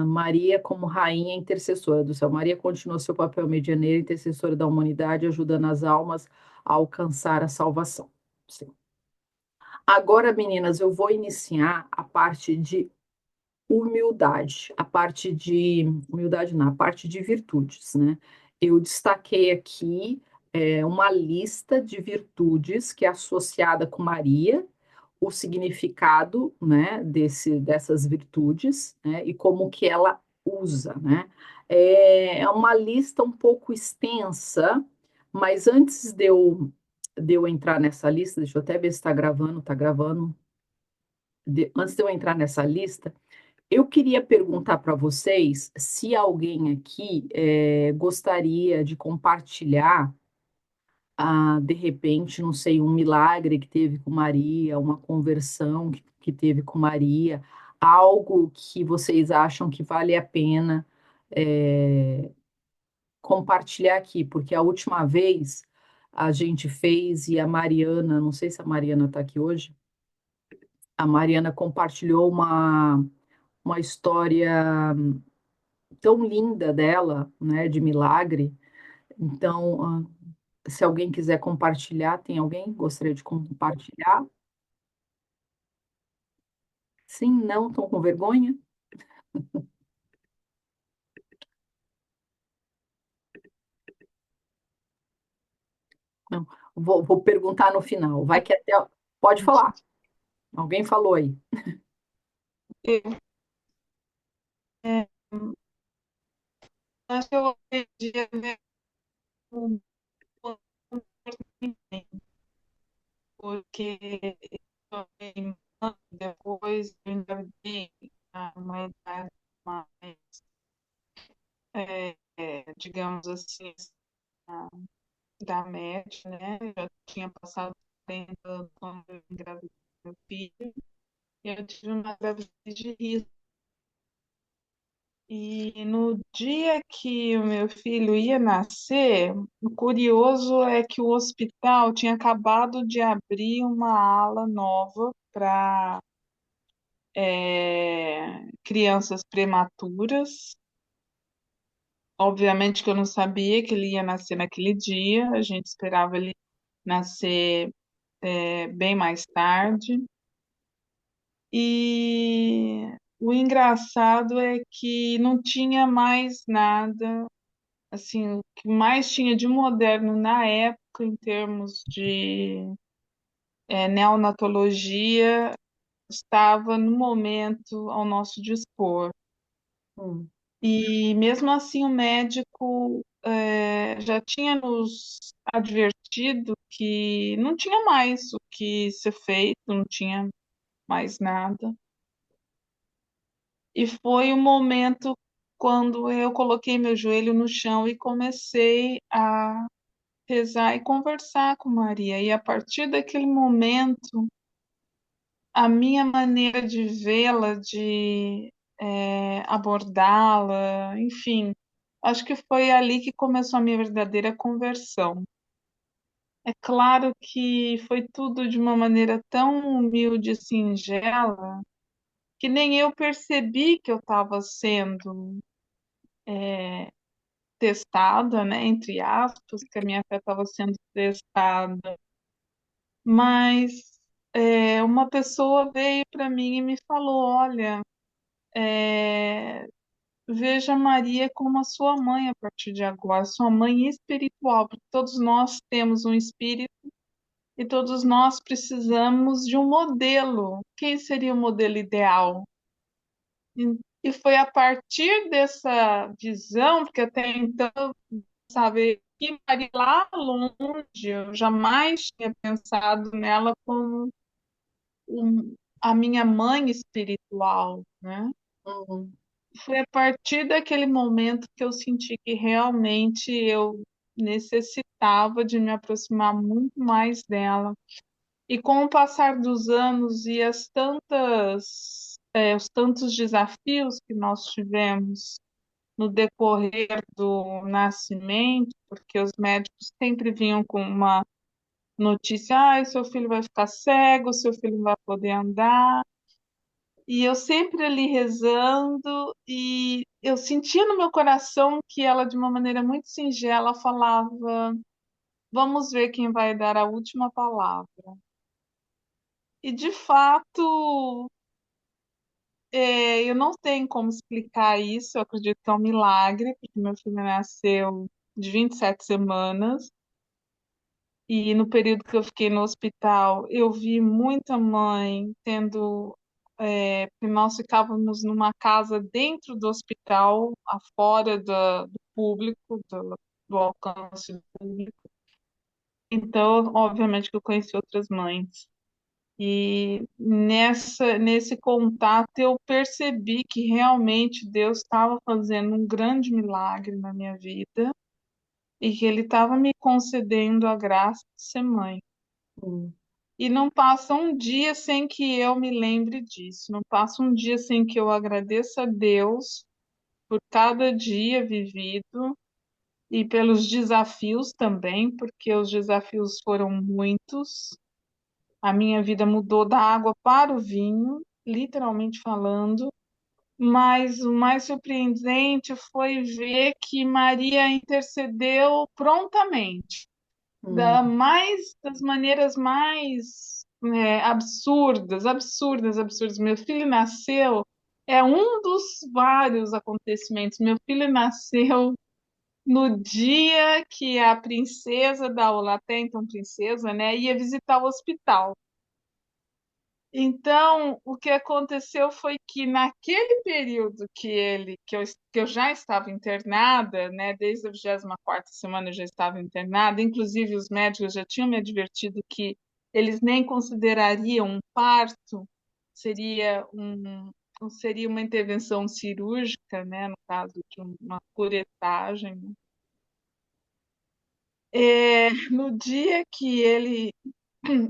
Speaker 1: Maria como rainha intercessora do céu. Maria continua seu papel medianeira, intercessora da humanidade, ajudando as almas a alcançar a salvação. Sim. Agora, meninas, eu vou iniciar a parte de humildade, a parte de humildade não, a parte de virtudes, né? Eu destaquei aqui uma lista de virtudes que é associada com Maria, o significado, né, dessas virtudes, né, e como que ela usa, né? É uma lista um pouco extensa, mas antes de eu entrar nessa lista, deixa eu até ver se está gravando, está gravando. Antes de eu entrar nessa lista, eu queria perguntar para vocês se alguém aqui gostaria de compartilhar, de repente, não sei, um milagre que teve com Maria, uma conversão que teve com Maria, algo que vocês acham que vale a pena é, compartilhar aqui, porque a última vez a gente fez e a Mariana, não sei se a Mariana está aqui hoje, a Mariana compartilhou uma história tão linda dela, né, de milagre. Então, se alguém quiser compartilhar, tem alguém que gostaria de compartilhar? Sim, não, estão com vergonha? Não. Vou perguntar no final. Vai que até. Pode falar. Alguém falou aí.
Speaker 2: Eu, é, acho que eu aprendi a ver um pouco também, porque eu também, depois eu engravidei a uma idade mais, digamos assim, da média, né? Já tinha passado 40 anos quando eu engravidei meu filho, e eu tive uma gravidez de risco. E no dia que o meu filho ia nascer, o curioso é que o hospital tinha acabado de abrir uma ala nova para crianças prematuras. Obviamente que eu não sabia que ele ia nascer naquele dia, a gente esperava ele nascer bem mais tarde. E o engraçado é que não tinha mais nada. Assim, o que mais tinha de moderno na época, em termos de neonatologia, estava no momento ao nosso dispor.
Speaker 1: Hum,
Speaker 2: E mesmo assim, o médico já tinha nos advertido que não tinha mais o que ser feito, não tinha mais nada. E foi o momento quando eu coloquei meu joelho no chão e comecei a rezar e conversar com Maria. E a partir daquele momento, a minha maneira de vê-la, de abordá-la, enfim, acho que foi ali que começou a minha verdadeira conversão. É claro que foi tudo de uma maneira tão humilde e singela que nem eu percebi que eu estava sendo testada, né, entre aspas, que a minha fé estava sendo testada. Mas uma pessoa veio para mim e me falou: Olha, é, veja Maria como a sua mãe a partir de agora, sua mãe espiritual, porque todos nós temos um espírito e todos nós precisamos de um modelo. Quem seria o modelo ideal? E foi a partir dessa visão, porque até então, sabe, que Maria lá longe, eu jamais tinha pensado nela como a minha mãe espiritual, né?
Speaker 1: Uhum,
Speaker 2: Foi a partir daquele momento que eu senti que realmente eu necessitava de me aproximar muito mais dela. E com o passar dos anos e os tantos desafios que nós tivemos no decorrer do nascimento, porque os médicos sempre vinham com uma notícia: seu filho vai ficar cego, seu filho não vai poder andar. E eu sempre ali rezando, e eu sentia no meu coração que ela, de uma maneira muito singela, falava: Vamos ver quem vai dar a última palavra. E de fato, eu não tenho como explicar isso, eu acredito que é um milagre, porque meu filho nasceu de 27 semanas, e no período que eu fiquei no hospital, eu vi muita mãe tendo. Porque nós ficávamos numa casa dentro do hospital, afora do público, do alcance do público. Então, obviamente que eu conheci outras mães. E nesse contato eu percebi que realmente Deus estava fazendo um grande milagre na minha vida e que Ele estava me concedendo a graça de ser mãe.
Speaker 1: uhum,
Speaker 2: E não passa um dia sem que eu me lembre disso, não passa um dia sem que eu agradeça a Deus por cada dia vivido e pelos desafios também, porque os desafios foram muitos. A minha vida mudou da água para o vinho, literalmente falando, mas o mais surpreendente foi ver que Maria intercedeu prontamente,
Speaker 1: uhum,
Speaker 2: das maneiras mais absurdas, absurdas, absurdas. Meu filho nasceu, é um dos vários acontecimentos. Meu filho nasceu no dia que a princesa da Holanda, até então princesa, né, ia visitar o hospital. Então, o que aconteceu foi que naquele período que eu já estava internada, né, desde a 24ª semana eu já estava internada, inclusive os médicos já tinham me advertido que eles nem considerariam um parto, seria seria uma intervenção cirúrgica, né, no caso de uma curetagem, né. No dia que ele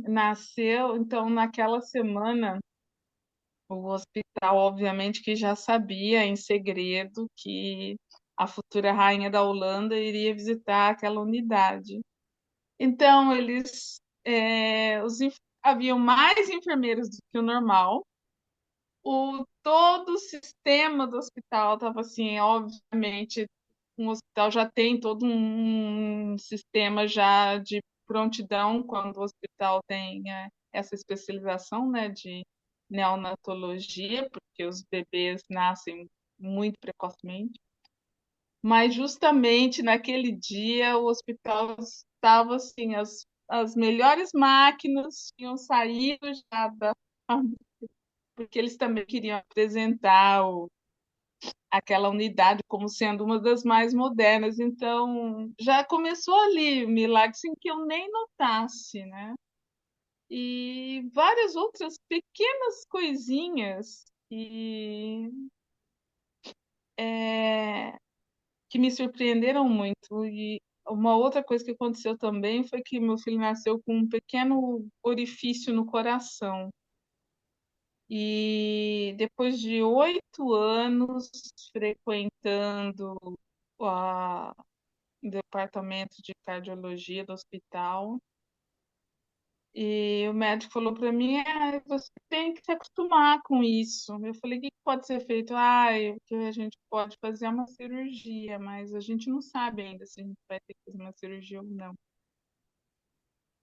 Speaker 2: nasceu, então naquela semana o hospital, obviamente, que já sabia em segredo que a futura rainha da Holanda iria visitar aquela unidade. Então, haviam mais enfermeiros do que o normal. Todo o sistema do hospital estava assim, obviamente, um hospital já tem todo um sistema já de prontidão quando o hospital tem essa especialização, né, de neonatologia, porque os bebês nascem muito precocemente. Mas justamente naquele dia o hospital estava assim, as melhores máquinas tinham saído já porque eles também queriam apresentar aquela unidade como sendo uma das mais modernas. Então, já começou ali o milagre sem que eu nem notasse, né? E várias outras pequenas coisinhas é, que me surpreenderam muito. E uma outra coisa que aconteceu também foi que meu filho nasceu com um pequeno orifício no coração. E depois de 8 anos frequentando a- o departamento de cardiologia do hospital, e o médico falou para mim, você tem que se acostumar com isso. Eu falei, o que pode ser feito? O que a gente pode fazer é uma cirurgia, mas a gente não sabe ainda se a gente vai ter que fazer uma cirurgia ou não.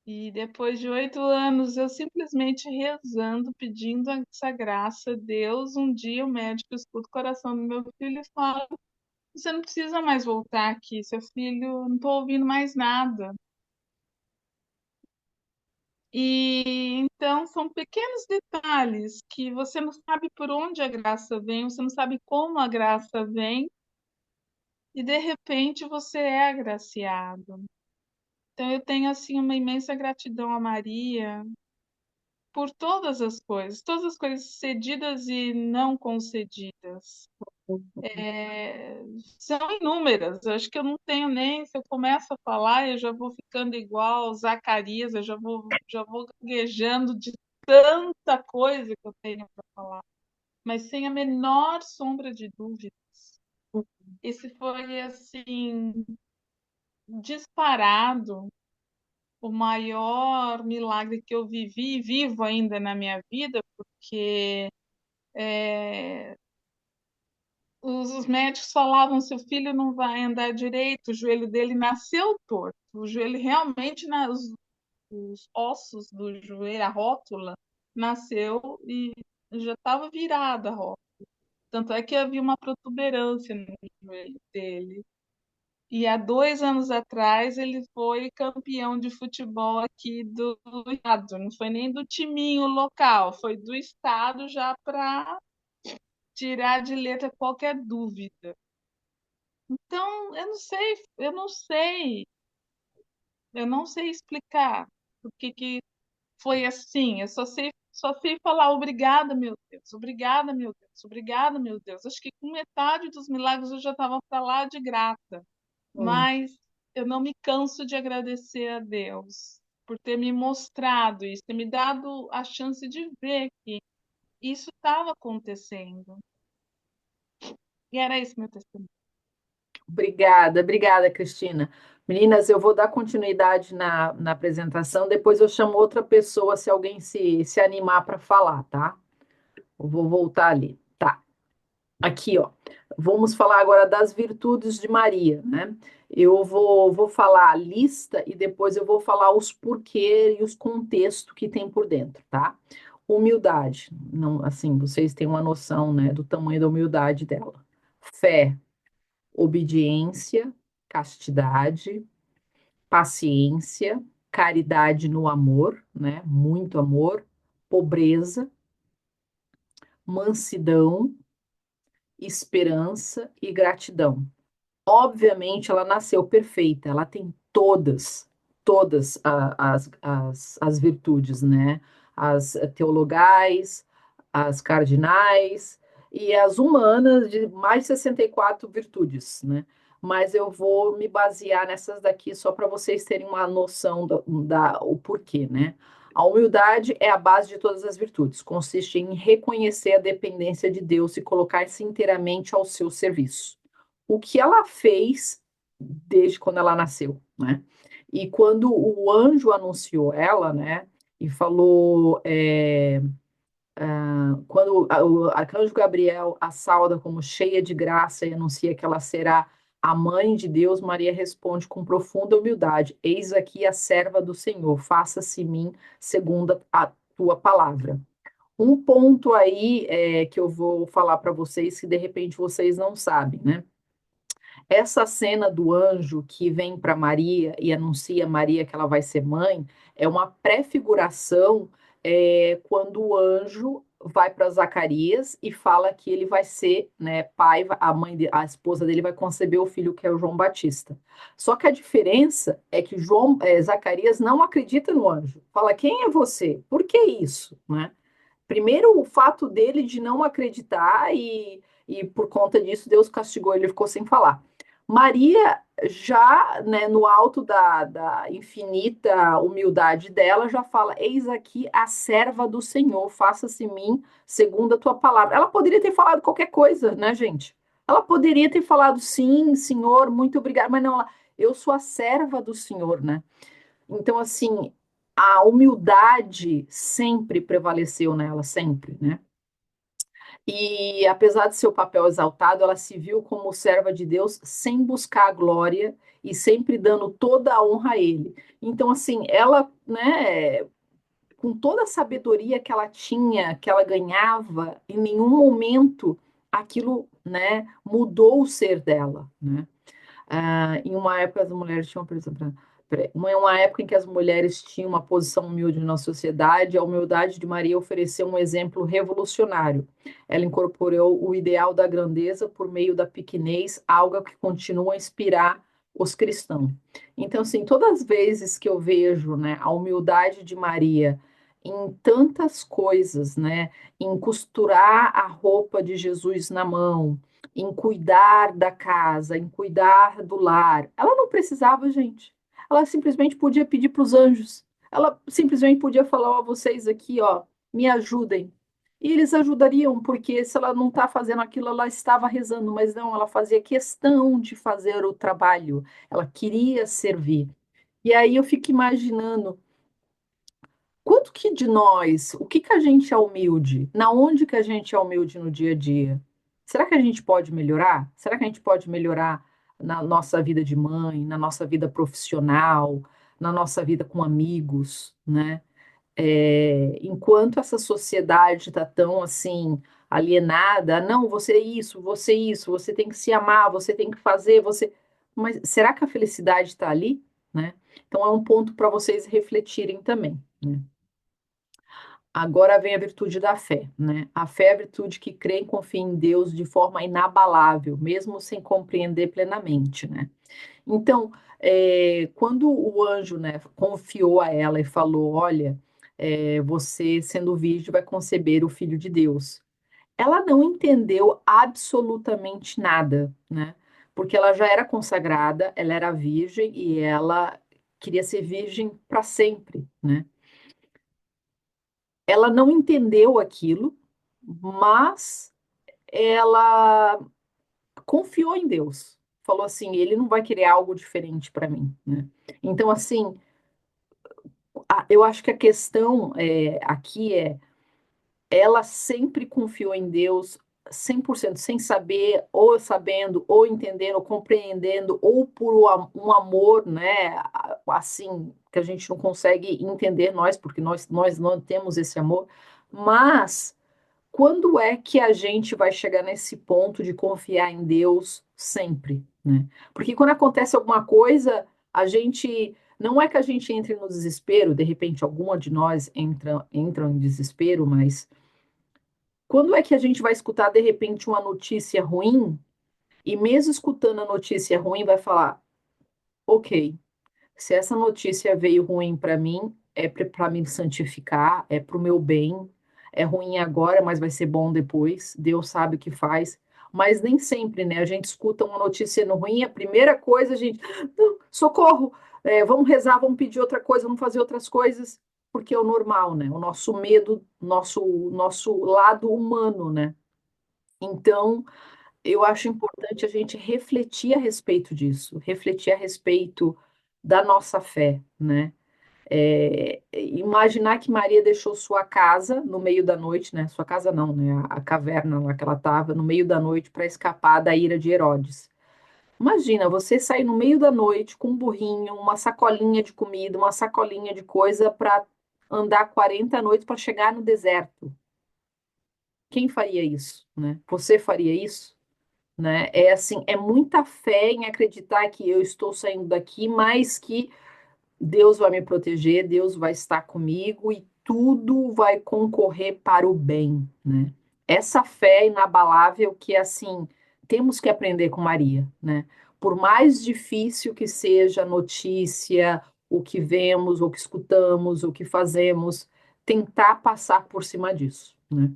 Speaker 2: E depois de 8 anos, eu simplesmente rezando, pedindo essa graça a Deus, um dia o médico escuta o coração do meu filho e fala, você não precisa mais voltar aqui, seu filho, não estou ouvindo mais nada. E então são pequenos detalhes que você não sabe por onde a graça vem, você não sabe como a graça vem, e de repente você é agraciado. Então eu tenho assim uma imensa gratidão a Maria por todas as coisas cedidas e não concedidas. São inúmeras. Eu acho que eu não tenho nem, se eu começo a falar, eu já vou ficando igual Zacarias, eu já vou gaguejando de tanta coisa que eu tenho para falar, mas sem a menor sombra de dúvidas. Esse foi assim disparado o maior milagre que eu vivi e vivo ainda na minha vida, porque os médicos falavam: seu filho não vai andar direito, o joelho dele nasceu torto, o joelho realmente, os ossos do joelho, a rótula, nasceu e já estava virada a rótula. Tanto é que havia uma protuberância no joelho dele. E há 2 anos atrás ele foi campeão de futebol aqui do estado. Não foi nem do timinho local, foi do estado já para tirar de letra qualquer dúvida. Então, eu não sei explicar o que foi assim. Eu só sei falar obrigada, meu Deus, obrigada, meu Deus, obrigada, meu Deus. Acho que com metade dos milagres eu já estava para lá de grata,
Speaker 1: Hum.
Speaker 2: mas eu não me canso de agradecer a Deus por ter me mostrado isso, ter me dado a chance de ver que isso estava acontecendo. E era isso meu testemunho.
Speaker 1: Obrigada, obrigada, Cristina. Meninas, eu vou dar continuidade na apresentação, depois eu chamo outra pessoa se alguém se animar para falar, tá? Eu vou voltar ali. Tá, aqui, ó. Vamos falar agora das virtudes de Maria, né? Eu vou falar a lista e depois eu vou falar os porquê e os contextos que tem por dentro, tá? Humildade, não, assim, vocês têm uma noção, né, do tamanho da humildade dela. Fé, obediência, castidade, paciência, caridade no amor, né? Muito amor, pobreza, mansidão, esperança e gratidão. Obviamente, ela nasceu perfeita, ela tem todas as virtudes, né? As teologais, as cardinais e as humanas, de mais de 64 virtudes, né? Mas eu vou me basear nessas daqui só para vocês terem uma noção o porquê, né? A humildade é a base de todas as virtudes, consiste em reconhecer a dependência de Deus e colocar-se inteiramente ao seu serviço. O que ela fez desde quando ela nasceu, né? E quando o anjo anunciou ela, né? E falou, quando o arcanjo Gabriel a sauda como cheia de graça e anuncia que ela será a mãe de Deus, Maria responde com profunda humildade: Eis aqui a serva do Senhor, faça-se em mim segundo a tua palavra. Um ponto aí que eu vou falar para vocês, que de repente vocês não sabem, né? Essa cena do anjo que vem para Maria e anuncia a Maria que ela vai ser mãe é uma prefiguração quando o anjo vai para Zacarias e fala que ele vai ser, né, pai, a esposa dele vai conceber o filho que é o João Batista. Só que a diferença é que Zacarias não acredita no anjo. Fala, quem é você? Por que isso, né? Primeiro, o fato dele de não acreditar e por conta disso Deus castigou ele, ficou sem falar. Maria já, né, no alto da infinita humildade dela, já fala: Eis aqui a serva do Senhor, faça-se em mim segundo a tua palavra. Ela poderia ter falado qualquer coisa, né, gente? Ela poderia ter falado: sim, Senhor, muito obrigada, mas não, eu sou a serva do Senhor, né? Então, assim, a humildade sempre prevaleceu nela, sempre, né? E apesar de seu papel exaltado, ela se viu como serva de Deus sem buscar a glória e sempre dando toda a honra a ele. Então, assim, ela, né, com toda a sabedoria que ela tinha, que ela ganhava, em nenhum momento aquilo, né, mudou o ser dela, né? Em uma época as mulheres tinham, por exemplo, uma época em que as mulheres tinham uma posição humilde na sociedade, a humildade de Maria ofereceu um exemplo revolucionário. Ela incorporou o ideal da grandeza por meio da pequenez, algo que continua a inspirar os cristãos. Então, assim, todas as vezes que eu vejo, né, a humildade de Maria em tantas coisas, né, em costurar a roupa de Jesus na mão, em cuidar da casa, em cuidar do lar. Ela não precisava, gente. Ela simplesmente podia pedir para os anjos. Ela simplesmente podia falar: ó, vocês aqui, ó, me ajudem. E eles ajudariam, porque se ela não está fazendo aquilo, ela estava rezando, mas não, ela fazia questão de fazer o trabalho. Ela queria servir. E aí eu fico imaginando quanto que de nós, o que que a gente é humilde? Na onde que a gente é humilde no dia a dia? Será que a gente pode melhorar? Será que a gente pode melhorar na nossa vida de mãe, na nossa vida profissional, na nossa vida com amigos, né? Enquanto essa sociedade está tão assim alienada, não, você é isso, você tem que se amar, você tem que fazer, você. Mas será que a felicidade está ali, né? Então é um ponto para vocês refletirem também, né? Agora vem a virtude da fé, né? A fé é a virtude que crê e confia em Deus de forma inabalável, mesmo sem compreender plenamente, né? Então, quando o anjo, né, confiou a ela e falou: Olha, você, sendo virgem, vai conceber o filho de Deus. Ela não entendeu absolutamente nada, né? Porque ela já era consagrada, ela era virgem e ela queria ser virgem para sempre, né? Ela não entendeu aquilo, mas ela confiou em Deus. Falou assim: ele não vai querer algo diferente para mim, né? Então, assim, eu acho que a questão aqui ela sempre confiou em Deus 100%, sem saber, ou sabendo, ou entendendo, ou compreendendo, ou por um amor, né, assim, que a gente não consegue entender nós, porque nós não temos esse amor, mas quando é que a gente vai chegar nesse ponto de confiar em Deus sempre, né? Porque quando acontece alguma coisa, a gente não é que a gente entre no desespero, de repente alguma de nós entra em desespero, mas quando é que a gente vai escutar de repente uma notícia ruim e mesmo escutando a notícia ruim vai falar, ok, se essa notícia veio ruim para mim, é para me santificar, é para o meu bem. É ruim agora, mas vai ser bom depois. Deus sabe o que faz. Mas nem sempre, né? A gente escuta uma notícia ruim, a primeira coisa, a gente, não, socorro, vamos rezar, vamos pedir outra coisa, vamos fazer outras coisas, porque é o normal, né? O nosso medo, nosso lado humano, né? Então, eu acho importante a gente refletir a respeito disso, refletir a respeito da nossa fé, né? Imaginar que Maria deixou sua casa no meio da noite, né? Sua casa não, né? A caverna lá que ela estava, no meio da noite para escapar da ira de Herodes. Imagina você sair no meio da noite com um burrinho, uma sacolinha de comida, uma sacolinha de coisa para andar 40 noites para chegar no deserto. Quem faria isso, né? Você faria isso? Né? É assim, é muita fé em acreditar que eu estou saindo daqui, mas que Deus vai me proteger, Deus vai estar comigo e tudo vai concorrer para o bem, né? Essa fé inabalável que assim temos que aprender com Maria, né? Por mais difícil que seja a notícia, o que vemos, o que escutamos, o que fazemos, tentar passar por cima disso, né?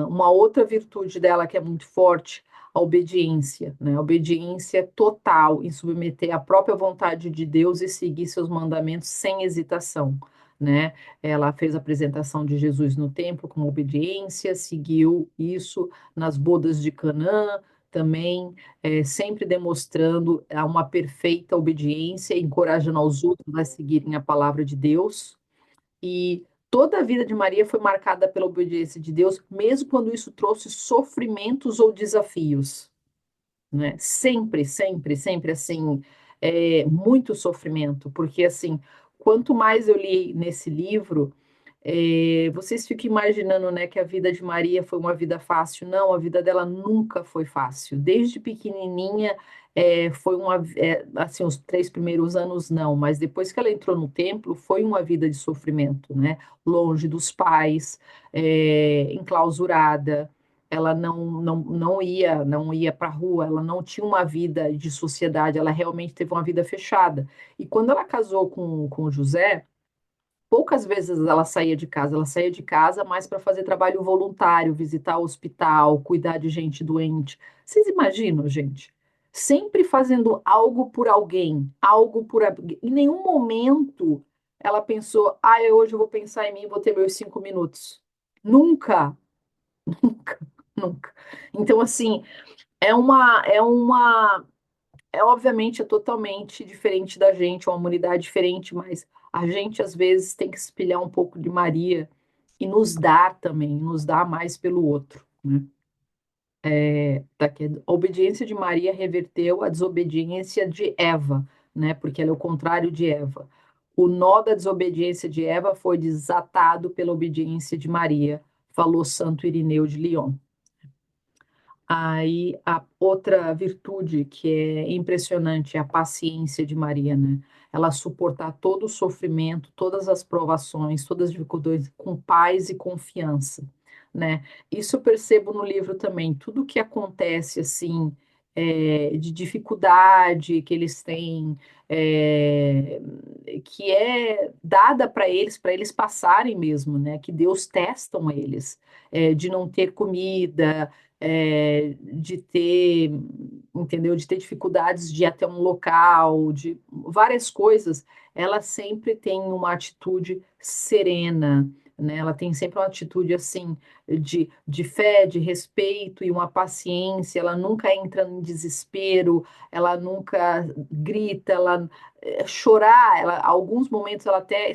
Speaker 1: Uma outra virtude dela que é muito forte, a obediência, né? A obediência total em submeter à própria vontade de Deus e seguir seus mandamentos sem hesitação, né? Ela fez a apresentação de Jesus no templo com obediência, seguiu isso nas bodas de Canaã também, sempre demonstrando uma perfeita obediência, encorajando aos outros a seguirem a palavra de Deus. E toda a vida de Maria foi marcada pela obediência de Deus, mesmo quando isso trouxe sofrimentos ou desafios, né? Sempre, sempre, sempre assim, muito sofrimento, porque assim, quanto mais eu li nesse livro, vocês ficam imaginando, né, que a vida de Maria foi uma vida fácil. Não, a vida dela nunca foi fácil. Desde pequenininha, foi assim, os 3 primeiros anos não, mas depois que ela entrou no templo, foi uma vida de sofrimento, né? Longe dos pais, enclausurada. Ela não ia para a rua, ela não tinha uma vida de sociedade, ela realmente teve uma vida fechada. E quando ela casou com José, poucas vezes ela saía de casa mais para fazer trabalho voluntário, visitar o hospital, cuidar de gente doente. Vocês imaginam, gente? Sempre fazendo algo por alguém, algo por. Em nenhum momento ela pensou, hoje eu vou pensar em mim, vou ter meus 5 minutos. Nunca, nunca, nunca. Então, assim, obviamente é totalmente diferente da gente, uma humanidade diferente, mas a gente às vezes tem que espelhar um pouco de Maria e nos dar também, nos dar mais pelo outro, né? A obediência de Maria reverteu a desobediência de Eva, né? Porque ela é o contrário de Eva. O nó da desobediência de Eva foi desatado pela obediência de Maria, falou Santo Irineu de Lyon. Aí a outra virtude que é impressionante é a paciência de Maria, né? Ela suportar todo o sofrimento, todas as provações, todas as dificuldades com paz e confiança, né? Isso eu percebo no livro também. Tudo que acontece assim de dificuldade que eles têm, é, que é dada para eles passarem mesmo, né? Que Deus testam eles, de não ter comida, de ter, entendeu? De ter dificuldades de ir até um local, de várias coisas, ela sempre tem uma atitude serena, né? Ela tem sempre uma atitude assim de fé, de respeito e uma paciência. Ela nunca entra em desespero, ela nunca grita, ela chorar. Alguns momentos ela até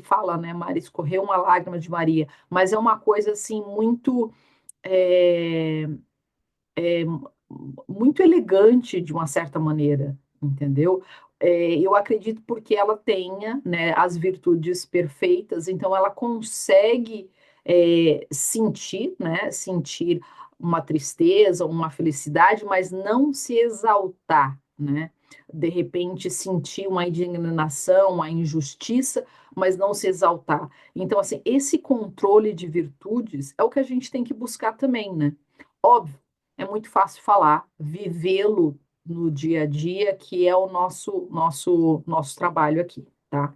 Speaker 1: fala, né, Maria, escorreu uma lágrima de Maria, mas é uma coisa assim muito é, muito elegante de uma certa maneira, entendeu? Eu acredito porque ela tenha, né, as virtudes perfeitas, então ela consegue sentir, né, sentir uma tristeza, uma felicidade, mas não se exaltar, né? De repente sentir uma indignação, uma injustiça, mas não se exaltar. Então, assim, esse controle de virtudes é o que a gente tem que buscar também, né? Óbvio, é muito fácil falar, vivê-lo no dia a dia, que é o nosso trabalho aqui, tá?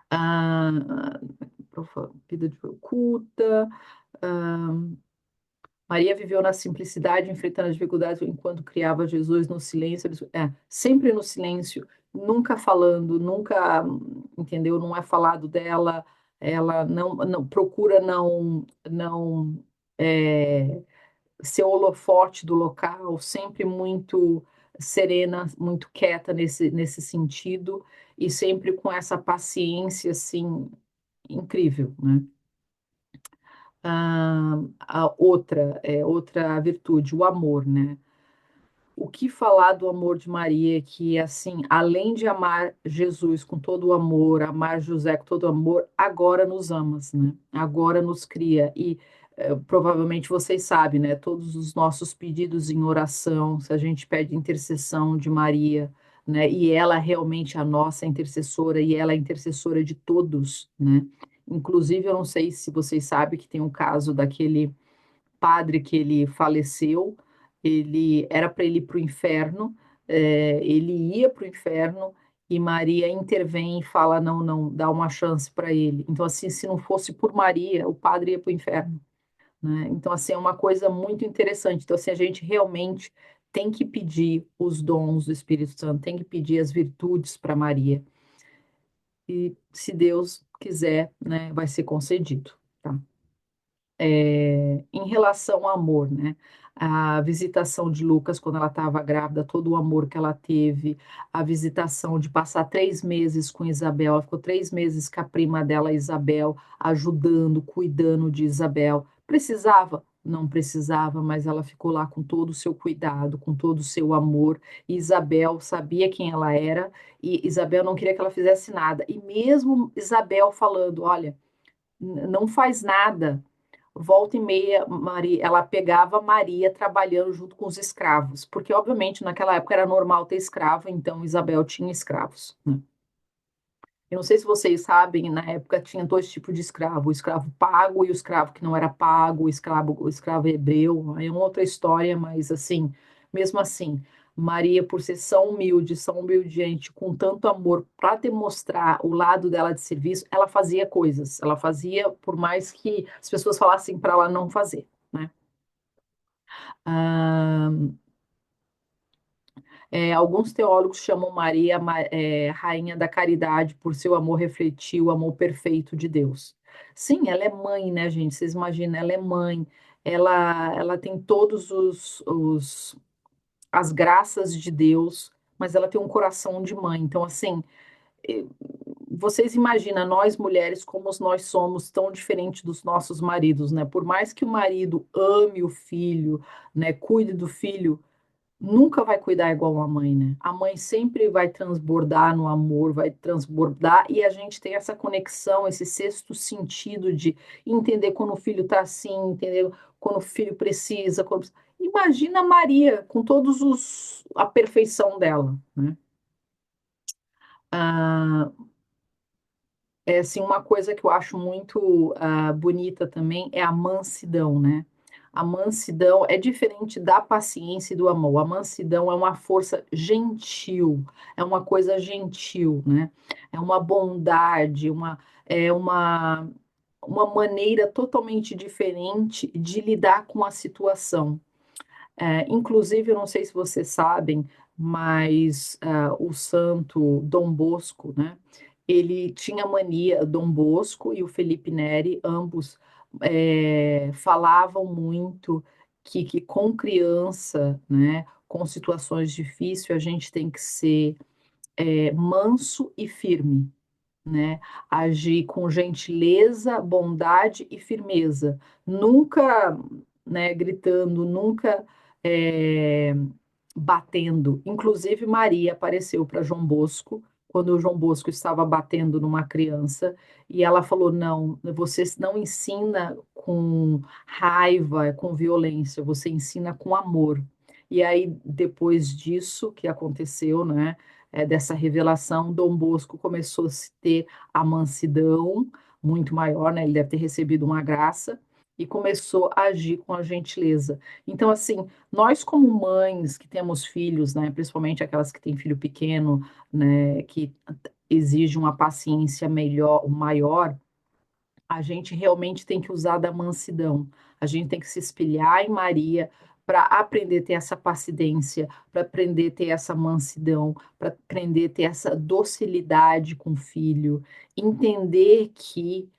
Speaker 1: Ah, vida de oculta. ah, Maria viveu na simplicidade, enfrentando as dificuldades enquanto criava Jesus no silêncio, sempre no silêncio, nunca falando, nunca, entendeu? Não é falado dela, ela não procura não é, ser o holofote do local, sempre muito serena, muito quieta nesse sentido, e sempre com essa paciência, assim, incrível, né? A outra virtude, o amor, né? O que falar do amor de Maria, que assim, além de amar Jesus com todo o amor, amar José com todo o amor, agora nos amas, né? Agora nos cria. E provavelmente vocês sabem, né? Todos os nossos pedidos em oração, se a gente pede intercessão de Maria, né? E ela realmente é a nossa intercessora, e ela é intercessora de todos, né? Inclusive, eu não sei se vocês sabem que tem um caso daquele padre que ele faleceu, ele era para ele ir para o inferno, ele ia para o inferno e Maria intervém e fala não, não, dá uma chance para ele. Então assim, se não fosse por Maria, o padre ia para o inferno, né? Então, assim, é uma coisa muito interessante. Então, assim, a gente realmente tem que pedir os dons do Espírito Santo, tem que pedir as virtudes para Maria. E se Deus quiser, né, vai ser concedido, tá? Em relação ao amor, né? A visitação de Lucas quando ela estava grávida, todo o amor que ela teve, a visitação de passar 3 meses com Isabel, ela ficou 3 meses com a prima dela, Isabel, ajudando, cuidando de Isabel. Precisava? Não precisava, mas ela ficou lá com todo o seu cuidado, com todo o seu amor. E Isabel sabia quem ela era e Isabel não queria que ela fizesse nada. E mesmo Isabel falando, olha, não faz nada. Volta e meia, Maria, ela pegava Maria trabalhando junto com os escravos, porque obviamente naquela época era normal ter escravo, então Isabel tinha escravos, né? Eu não sei se vocês sabem, na época tinha dois tipos de escravo, o escravo pago e o escravo que não era pago, o escravo hebreu, aí é uma outra história, mas assim, mesmo assim, Maria, por ser São humilde, gente, com tanto amor, para demonstrar o lado dela de serviço, ela fazia coisas, ela fazia por mais que as pessoas falassem para ela não fazer, né? Ah, alguns teólogos chamam Maria rainha da caridade por seu amor refletir o amor perfeito de Deus. Sim, ela é mãe, né, gente? Vocês imaginam, ela é mãe, ela tem todos as graças de Deus, mas ela tem um coração de mãe. Então, assim, eh, vocês imaginam nós mulheres como nós somos tão diferentes dos nossos maridos, né? Por mais que o marido ame o filho, né, cuide do filho, nunca vai cuidar igual a mãe, né? A mãe sempre vai transbordar no amor, vai transbordar, e a gente tem essa conexão, esse sexto sentido de entender quando o filho tá assim, entender quando o filho precisa. Imagina a Maria com todos a perfeição dela, né? Ah, é assim, uma coisa que eu acho muito bonita também é a mansidão, né? A mansidão é diferente da paciência e do amor. A mansidão é uma força gentil, é uma coisa gentil, né? É uma bondade, uma maneira totalmente diferente de lidar com a situação. Inclusive, eu não sei se vocês sabem, mas o santo Dom Bosco, né? Ele tinha mania, Dom Bosco e o Felipe Neri, ambos falavam muito que com criança, né, com situações difíceis, a gente tem que ser manso e firme, né? Agir com gentileza, bondade e firmeza, nunca, né, gritando, nunca é, batendo. Inclusive, Maria apareceu para João Bosco quando o João Bosco estava batendo numa criança e ela falou: Não, você não ensina com raiva, com violência, você ensina com amor. E aí, depois disso que aconteceu, né, dessa revelação, Dom Bosco começou a se ter a mansidão muito maior, né? Ele deve ter recebido uma graça e começou a agir com a gentileza. Então, assim, nós, como mães que temos filhos, né, principalmente aquelas que têm filho pequeno, né, que exige uma paciência melhor, maior, a gente realmente tem que usar da mansidão. A gente tem que se espelhar em Maria para aprender a ter essa paciência, para aprender a ter essa mansidão, para aprender a ter essa docilidade com o filho, entender que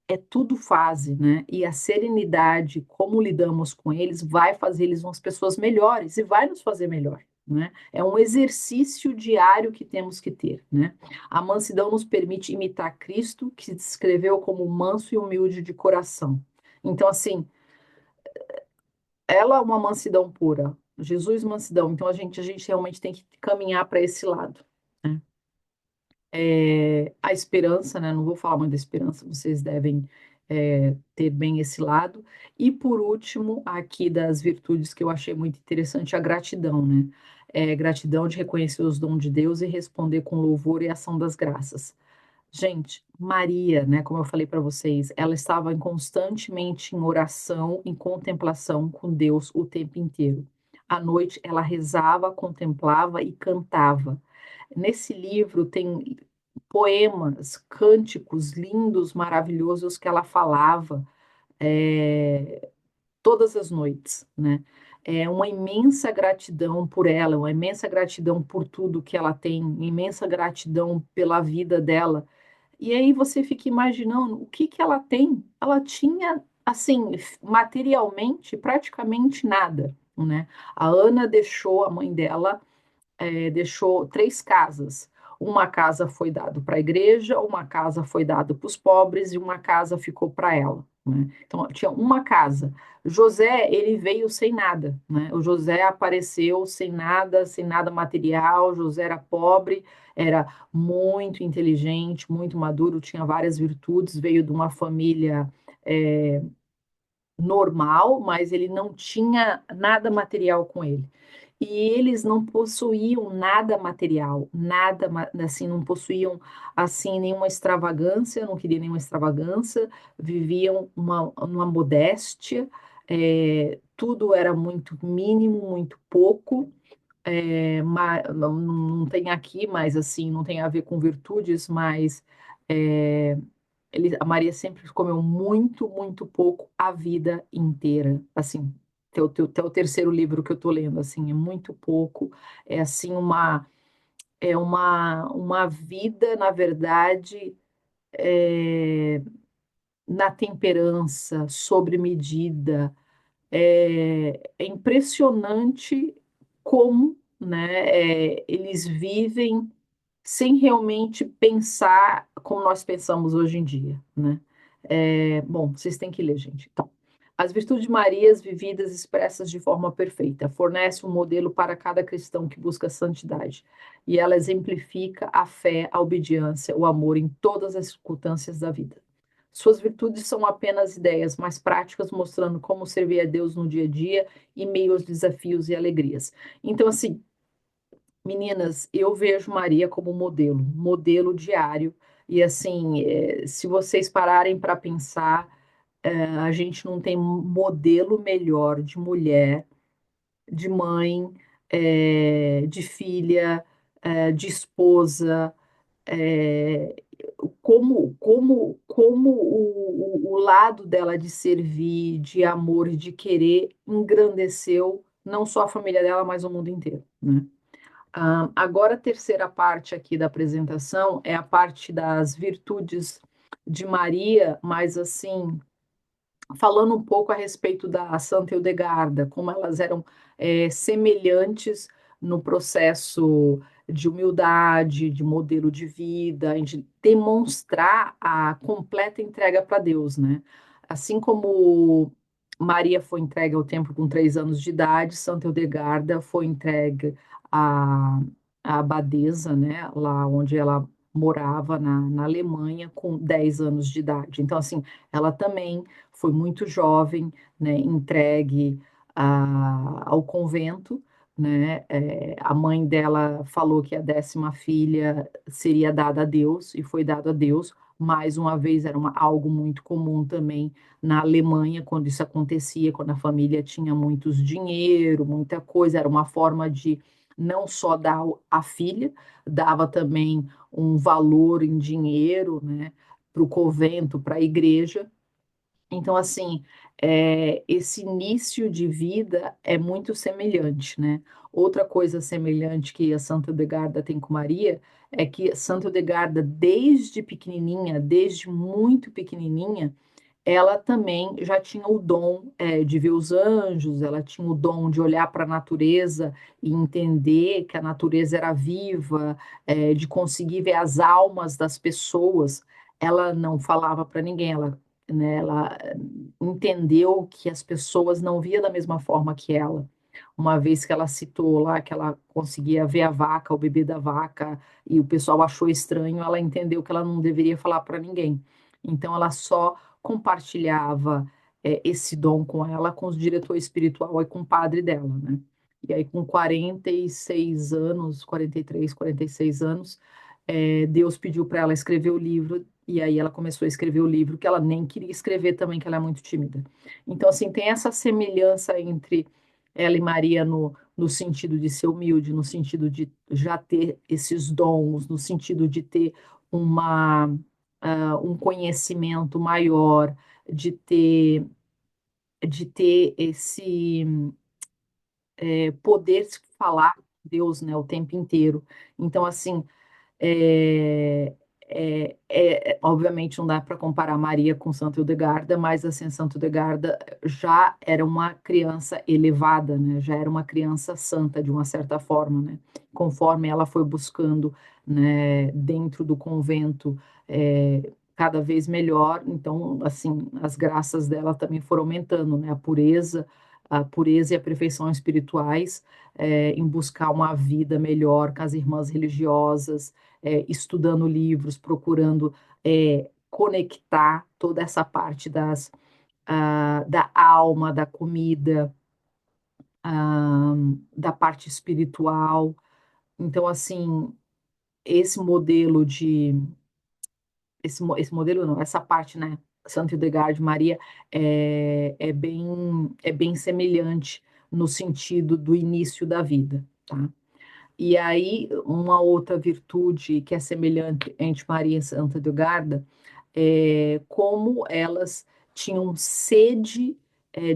Speaker 1: é tudo fase, né? E a serenidade, como lidamos com eles, vai fazer eles umas pessoas melhores e vai nos fazer melhor, né? É um exercício diário que temos que ter, né? A mansidão nos permite imitar Cristo, que se descreveu como manso e humilde de coração. Então, assim, ela é uma mansidão pura. Jesus, mansidão. Então, a gente realmente tem que caminhar para esse lado, né? A esperança, né? Não vou falar muito da esperança, vocês devem ter bem esse lado. E por último, aqui das virtudes que eu achei muito interessante, a gratidão, né? Gratidão de reconhecer os dons de Deus e responder com louvor e ação das graças. Gente, Maria, né, como eu falei para vocês, ela estava constantemente em oração, em contemplação com Deus o tempo inteiro. À noite, ela rezava, contemplava e cantava. Nesse livro tem poemas, cânticos lindos, maravilhosos que ela falava. todas as noites, né? É uma imensa gratidão por ela, uma imensa gratidão por tudo que ela tem, imensa gratidão pela vida dela. E aí você fica imaginando o que que ela tem. Ela tinha, assim, materialmente, praticamente nada, né? A Ana deixou, a mãe dela, deixou 3 casas. Uma casa foi dada para a igreja, uma casa foi dada para os pobres e uma casa ficou para ela, né? Então, tinha uma casa. José, ele veio sem nada, né? O José apareceu sem nada material. José era pobre, era muito inteligente, muito maduro, tinha várias virtudes, veio de uma família é, normal, mas ele não tinha nada material com ele. E eles não possuíam nada material, nada assim, não possuíam assim nenhuma extravagância, não queriam nenhuma extravagância, viviam uma modéstia, tudo era muito mínimo, muito pouco. Não tem aqui, mas assim, não tem a ver com virtudes, mas é, a Maria sempre comeu muito, muito pouco a vida inteira. Assim, teu terceiro livro que eu tô lendo, assim, é muito pouco. É assim uma vida, na verdade, é, na temperança, sobre medida. É impressionante como, né, eles vivem sem realmente pensar como nós pensamos hoje em dia, né? Bom, vocês têm que ler, gente. Então, as virtudes de Marias vividas expressas de forma perfeita, fornece um modelo para cada cristão que busca santidade, e ela exemplifica a fé, a obediência, o amor em todas as circunstâncias da vida. Suas virtudes são apenas ideias mais práticas, mostrando como servir a Deus no dia a dia, em meio aos desafios e alegrias. Então, assim, meninas, eu vejo Maria como modelo, modelo diário. E assim, se vocês pararem para pensar, a gente não tem modelo melhor de mulher, de mãe, de filha, de esposa, é, como o lado dela de servir, de amor e de querer engrandeceu não só a família dela, mas o mundo inteiro, né? Agora, a terceira parte aqui da apresentação é a parte das virtudes de Maria, mas assim, falando um pouco a respeito da Santa Hildegarda, como elas eram semelhantes no processo de humildade, de modelo de vida, de demonstrar a completa entrega para Deus, né? Assim como Maria foi entregue ao templo com 3 anos de idade, Santa Hildegarda foi entregue à, à abadesa, né? Lá onde ela morava, na Alemanha, com 10 anos de idade. Então, assim, ela também foi muito jovem, né, entregue ao convento, né? A mãe dela falou que a 10ª filha seria dada a Deus e foi dada a Deus. Mais uma vez, era algo muito comum também na Alemanha, quando isso acontecia, quando a família tinha muitos dinheiro, muita coisa, era uma forma de não só dar a filha, dava também um valor em dinheiro, né, para o convento, para a igreja. Então, assim, esse início de vida é muito semelhante, né? Outra coisa semelhante que a Santa Edgarda tem com Maria é que Santa Edgarda, desde pequenininha, desde muito pequenininha, ela também já tinha o dom, de ver os anjos, ela tinha o dom de olhar para a natureza e entender que a natureza era viva, de conseguir ver as almas das pessoas. Ela não falava para ninguém, ela entendeu que as pessoas não via da mesma forma que ela. Uma vez que ela citou lá que ela conseguia ver a vaca, o bebê da vaca, e o pessoal achou estranho, ela entendeu que ela não deveria falar para ninguém. Então, ela só compartilhava esse dom com ela, com os diretores espiritual e com o padre dela, né? E aí, com 46 anos, 43, 46 anos, Deus pediu para ela escrever o livro, e aí ela começou a escrever o livro, que ela nem queria escrever também, que ela é muito tímida. Então, assim, tem essa semelhança entre ela e Maria no sentido de ser humilde, no sentido de já ter esses dons, no sentido de ter um conhecimento maior, de ter de ter esse poder de falar com Deus, né, o tempo inteiro. Então, assim, é, obviamente não dá para comparar Maria com Santa Hildegarda, mas assim, Santa Hildegarda já era uma criança elevada, né? Já era uma criança santa de uma certa forma, né? Conforme ela foi buscando, né, dentro do convento, cada vez melhor, então, assim, as graças dela também foram aumentando, né? A pureza e a perfeição espirituais, em buscar uma vida melhor com as irmãs religiosas, estudando livros, procurando conectar toda essa parte da alma, da comida, ah, da parte espiritual. Então, assim, esse modelo de. Esse modelo não, essa parte, né? Santa Hildegard Maria é bem semelhante no sentido do início da vida, tá? E aí, uma outra virtude que é semelhante entre Maria e Santa Edgarda é como elas tinham sede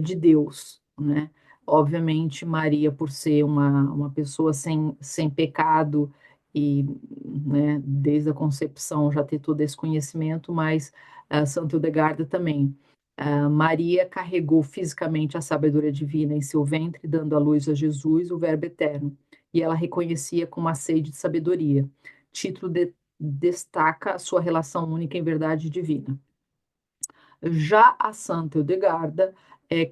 Speaker 1: de Deus, né? Obviamente, Maria, por ser uma pessoa sem pecado e, né, desde a concepção já ter todo esse conhecimento, mas Santa Hildegarda também. Maria carregou fisicamente a sabedoria divina em seu ventre, dando à luz a Jesus, o Verbo eterno, e ela reconhecia com uma sede de sabedoria. Título destaca a sua relação única em verdade divina. Já a Santa Hildegarda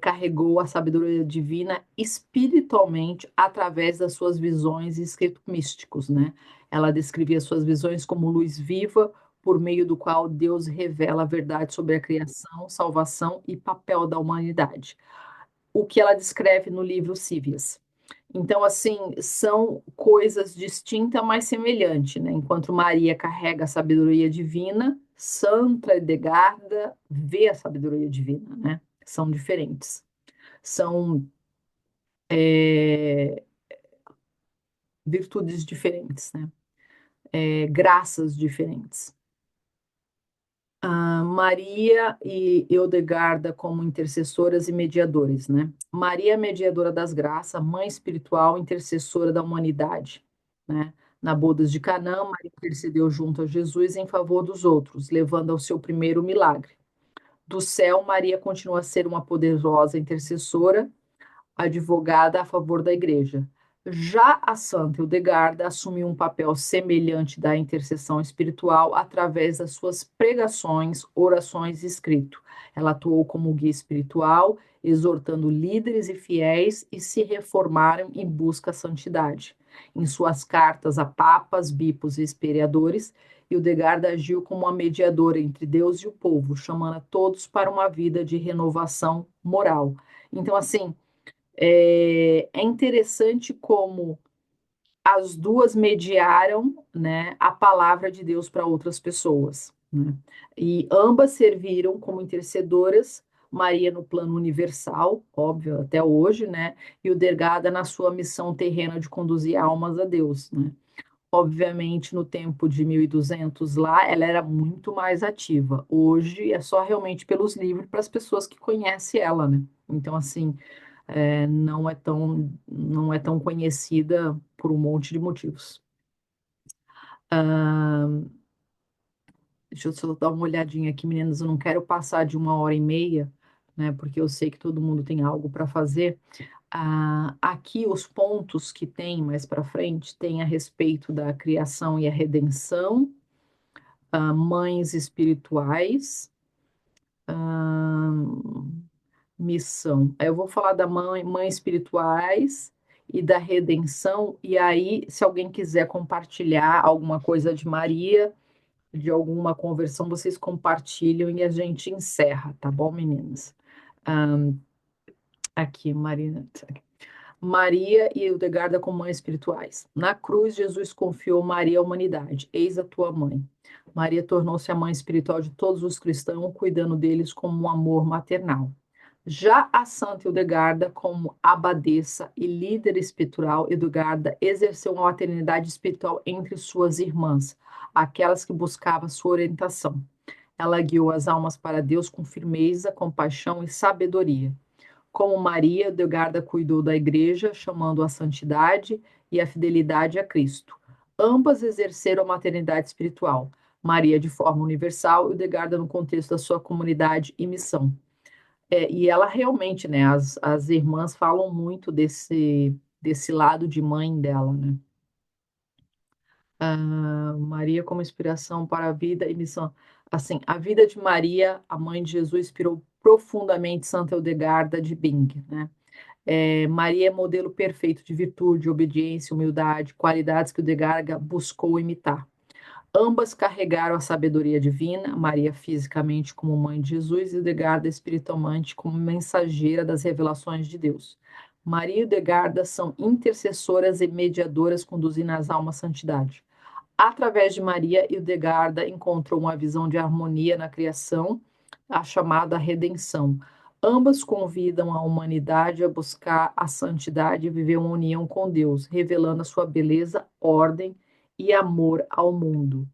Speaker 1: carregou a sabedoria divina espiritualmente através das suas visões e escritos místicos, né? Ela descrevia suas visões como luz viva, por meio do qual Deus revela a verdade sobre a criação, salvação e papel da humanidade. O que ela descreve no livro Cívias. Então, assim, são coisas distintas, mas semelhantes, né? Enquanto Maria carrega a sabedoria divina, Santa Edgarda vê a sabedoria divina, né? São diferentes. São é, virtudes diferentes, né? Graças diferentes. Maria e Hildegarda como intercessoras e mediadores, né? Maria, mediadora das graças, mãe espiritual, intercessora da humanidade, né? Na bodas de Canaã, Maria intercedeu junto a Jesus em favor dos outros, levando ao seu primeiro milagre. Do céu, Maria continua a ser uma poderosa intercessora, advogada a favor da igreja. Já a Santa Hildegarda assumiu um papel semelhante da intercessão espiritual através das suas pregações, orações e escrito. Ela atuou como guia espiritual, exortando líderes e fiéis a se reformarem em busca da santidade. Em suas cartas a papas, bispos e historiadores, Hildegarda agiu como uma mediadora entre Deus e o povo, chamando a todos para uma vida de renovação moral. Então, assim, é interessante como as duas mediaram, né, a palavra de Deus para outras pessoas, né? E ambas serviram como intercedoras, Maria no plano universal, óbvio, até hoje, né? E o Dergada na sua missão terrena de conduzir almas a Deus, né? Obviamente, no tempo de 1200 lá, ela era muito mais ativa. Hoje é só realmente pelos livros para as pessoas que conhecem ela, né? Então, assim, não é tão conhecida por um monte de motivos. Ah, deixa eu só dar uma olhadinha aqui, meninas. Eu não quero passar de 1h30, né? Porque eu sei que todo mundo tem algo para fazer. Aqui os pontos que tem mais para frente tem a respeito da criação e a redenção, mães espirituais, ah, missão. Aí eu vou falar da mãe espirituais e da redenção, e aí, se alguém quiser compartilhar alguma coisa de Maria, de alguma conversão, vocês compartilham e a gente encerra, tá bom, meninas? Aqui, Marina. Maria e Hildegarda como mães espirituais. Na cruz, Jesus confiou Maria à humanidade. Eis a tua mãe. Maria tornou-se a mãe espiritual de todos os cristãos, cuidando deles como um amor maternal. Já a Santa Hildegarda, como abadesa e líder espiritual, Hildegarda exerceu uma maternidade espiritual entre suas irmãs, aquelas que buscavam sua orientação. Ela guiou as almas para Deus com firmeza, compaixão e sabedoria. Como Maria, Delgarda cuidou da igreja, chamando a santidade e a fidelidade a Cristo. Ambas exerceram a maternidade espiritual, Maria de forma universal e Delgarda no contexto da sua comunidade e missão. E ela realmente, né, as irmãs falam muito desse lado de mãe dela, né? Maria como inspiração para a vida e missão. Assim, a vida de Maria, a mãe de Jesus, inspirou profundamente Santa Hildegarda de Bingen, né? Maria é modelo perfeito de virtude, obediência, humildade, qualidades que o Hildegarda buscou imitar. Ambas carregaram a sabedoria divina, Maria fisicamente como mãe de Jesus e Hildegarda espiritualmente como mensageira das revelações de Deus. Maria e Hildegarda são intercessoras e mediadoras conduzindo as almas à santidade. Através de Maria, Hildegarda encontrou uma visão de harmonia na criação, a chamada redenção. Ambas convidam a humanidade a buscar a santidade e viver uma união com Deus, revelando a sua beleza, ordem e amor ao mundo.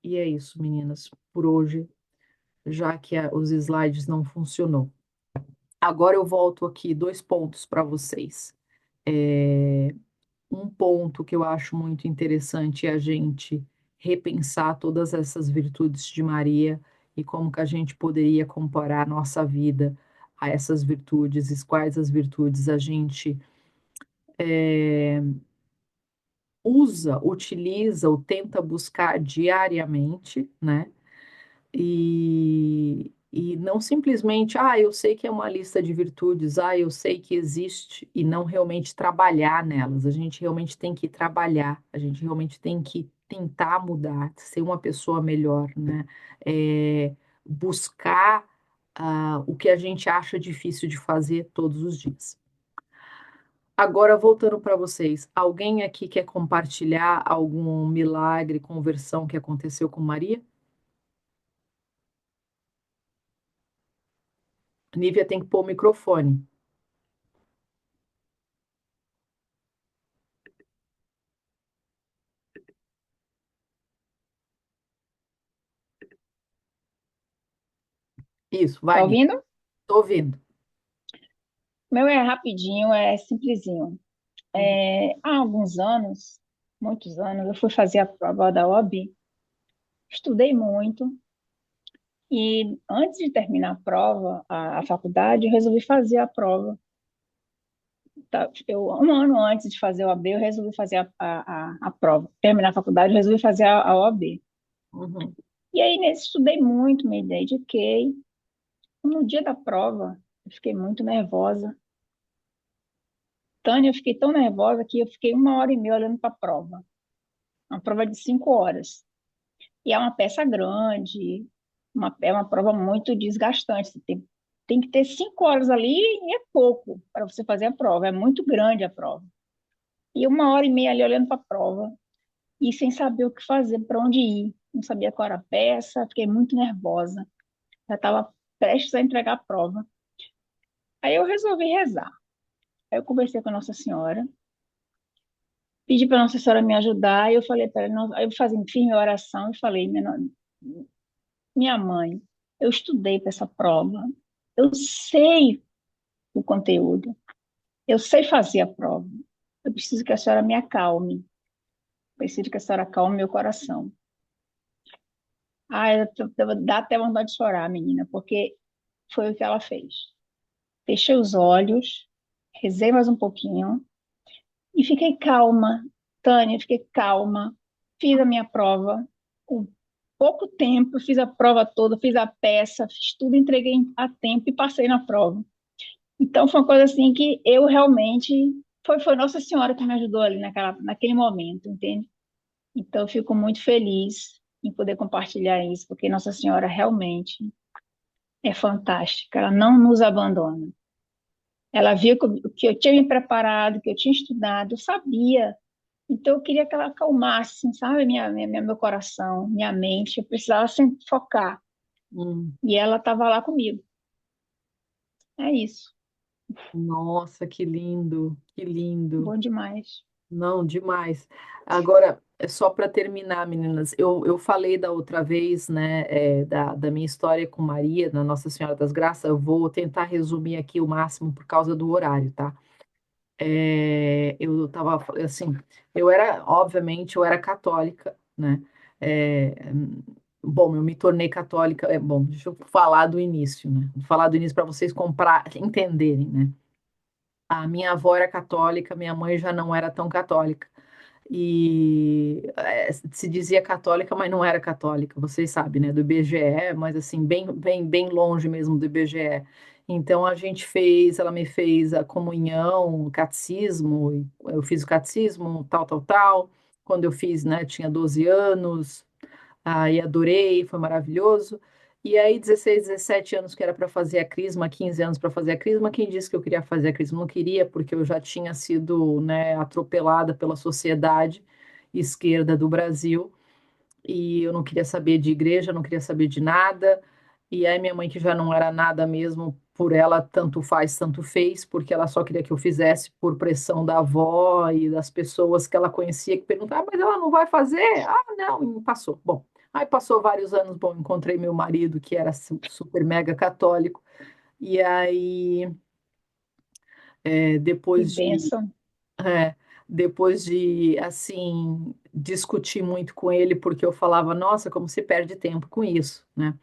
Speaker 1: E é isso, meninas, por hoje, já que os slides não funcionou. Agora eu volto aqui 2 pontos para vocês. Um ponto que eu acho muito interessante é a gente repensar todas essas virtudes de Maria e como que a gente poderia comparar a nossa vida a essas virtudes, e quais as virtudes a gente usa, utiliza ou tenta buscar diariamente, né? E não simplesmente, eu sei que é uma lista de virtudes, eu sei que existe, e não realmente trabalhar nelas. A gente realmente tem que trabalhar, a gente realmente tem que tentar mudar, ser uma pessoa melhor, né? Buscar o que a gente acha difícil de fazer todos os dias. Agora, voltando para vocês, alguém aqui quer compartilhar algum milagre, conversão que aconteceu com Maria? Nívia tem que pôr o microfone. Isso,
Speaker 3: Tá
Speaker 1: vai, Nívia.
Speaker 3: ouvindo?
Speaker 1: Tô ouvindo.
Speaker 3: Meu é rapidinho, é simplesinho.
Speaker 1: Uhum.
Speaker 3: Há alguns anos, muitos anos, eu fui fazer a prova da OAB. Estudei muito e antes de terminar a prova, a faculdade, eu resolvi fazer a prova. Tá? Um ano antes de fazer a OAB, eu resolvi fazer a prova. Terminar a faculdade, eu resolvi fazer a OAB.
Speaker 1: Uhum.
Speaker 3: E aí, nesse, estudei muito, me dediquei. No dia da prova, eu fiquei muito nervosa. Tânia, eu fiquei tão nervosa que eu fiquei 1 hora e meia olhando para a prova. Uma prova de 5 horas. E é uma peça grande, é uma prova muito desgastante. Você tem que ter 5 horas ali e é pouco para você fazer a prova. É muito grande a prova. E 1 hora e meia ali olhando para a prova e sem saber o que fazer, para onde ir. Não sabia qual era a peça, fiquei muito nervosa. Já estava prestes a entregar a prova. Aí eu resolvi rezar. Aí eu conversei com a Nossa Senhora, pedi para Nossa Senhora me ajudar, e eu falei para ela, aí eu fiz minha oração e falei, minha mãe, eu estudei para essa prova, eu sei o conteúdo, eu sei fazer a prova, eu preciso que a senhora me acalme, preciso que a senhora acalme meu coração. Dá até vontade de chorar, menina, porque foi o que ela fez. Fechei os olhos, rezei mais um pouquinho e fiquei calma. Tânia, fiquei calma, fiz a minha prova, com pouco tempo, fiz a prova toda, fiz a peça, fiz tudo, entreguei a tempo e passei na prova. Então, foi uma coisa assim que eu realmente. Foi Nossa Senhora que me ajudou ali naquele momento, entende? Então, eu fico muito feliz em poder compartilhar isso, porque Nossa Senhora realmente é fantástica, ela não nos abandona. Ela viu que eu tinha me preparado, que eu tinha estudado, eu sabia. Então, eu queria que ela acalmasse, assim, sabe, meu coração, minha mente. Eu precisava sempre focar.
Speaker 1: Hum.
Speaker 3: E ela estava lá comigo. É isso.
Speaker 1: Nossa, que lindo, que lindo.
Speaker 3: Bom demais.
Speaker 1: Não, demais. Agora, é só para terminar, meninas, eu falei da outra vez, né, da minha história com Maria, na Nossa Senhora das Graças, eu vou tentar resumir aqui o máximo por causa do horário, tá? Eu estava, assim, obviamente, eu era católica, né? É, bom, eu me tornei católica, bom, deixa eu falar do início, né? Vou falar do início para vocês entenderem, né? A minha avó era católica, minha mãe já não era tão católica. E se dizia católica, mas não era católica, vocês sabem, né? Do IBGE, mas assim, bem longe mesmo do IBGE. Então ela me fez a comunhão, o catecismo, eu fiz o catecismo, tal. Quando eu fiz, né, tinha 12 anos, aí adorei, foi maravilhoso. E aí, 16, 17 anos que era para fazer a crisma, 15 anos para fazer a crisma, quem disse que eu queria fazer a crisma? Não queria, porque eu já tinha sido, né, atropelada pela sociedade esquerda do Brasil, e eu não queria saber de igreja, não queria saber de nada. E aí, minha mãe, que já não era nada mesmo, por ela, tanto faz, tanto fez, porque ela só queria que eu fizesse por pressão da avó e das pessoas que ela conhecia, que perguntavam, mas ela não vai fazer? Ah, não, e passou. Bom. Aí passou vários anos, bom, encontrei meu marido, que era super mega católico, e aí, é,
Speaker 3: Que
Speaker 1: depois de,
Speaker 3: bênção.
Speaker 1: é, depois de, assim, discutir muito com ele, porque eu falava, nossa, como se perde tempo com isso, né?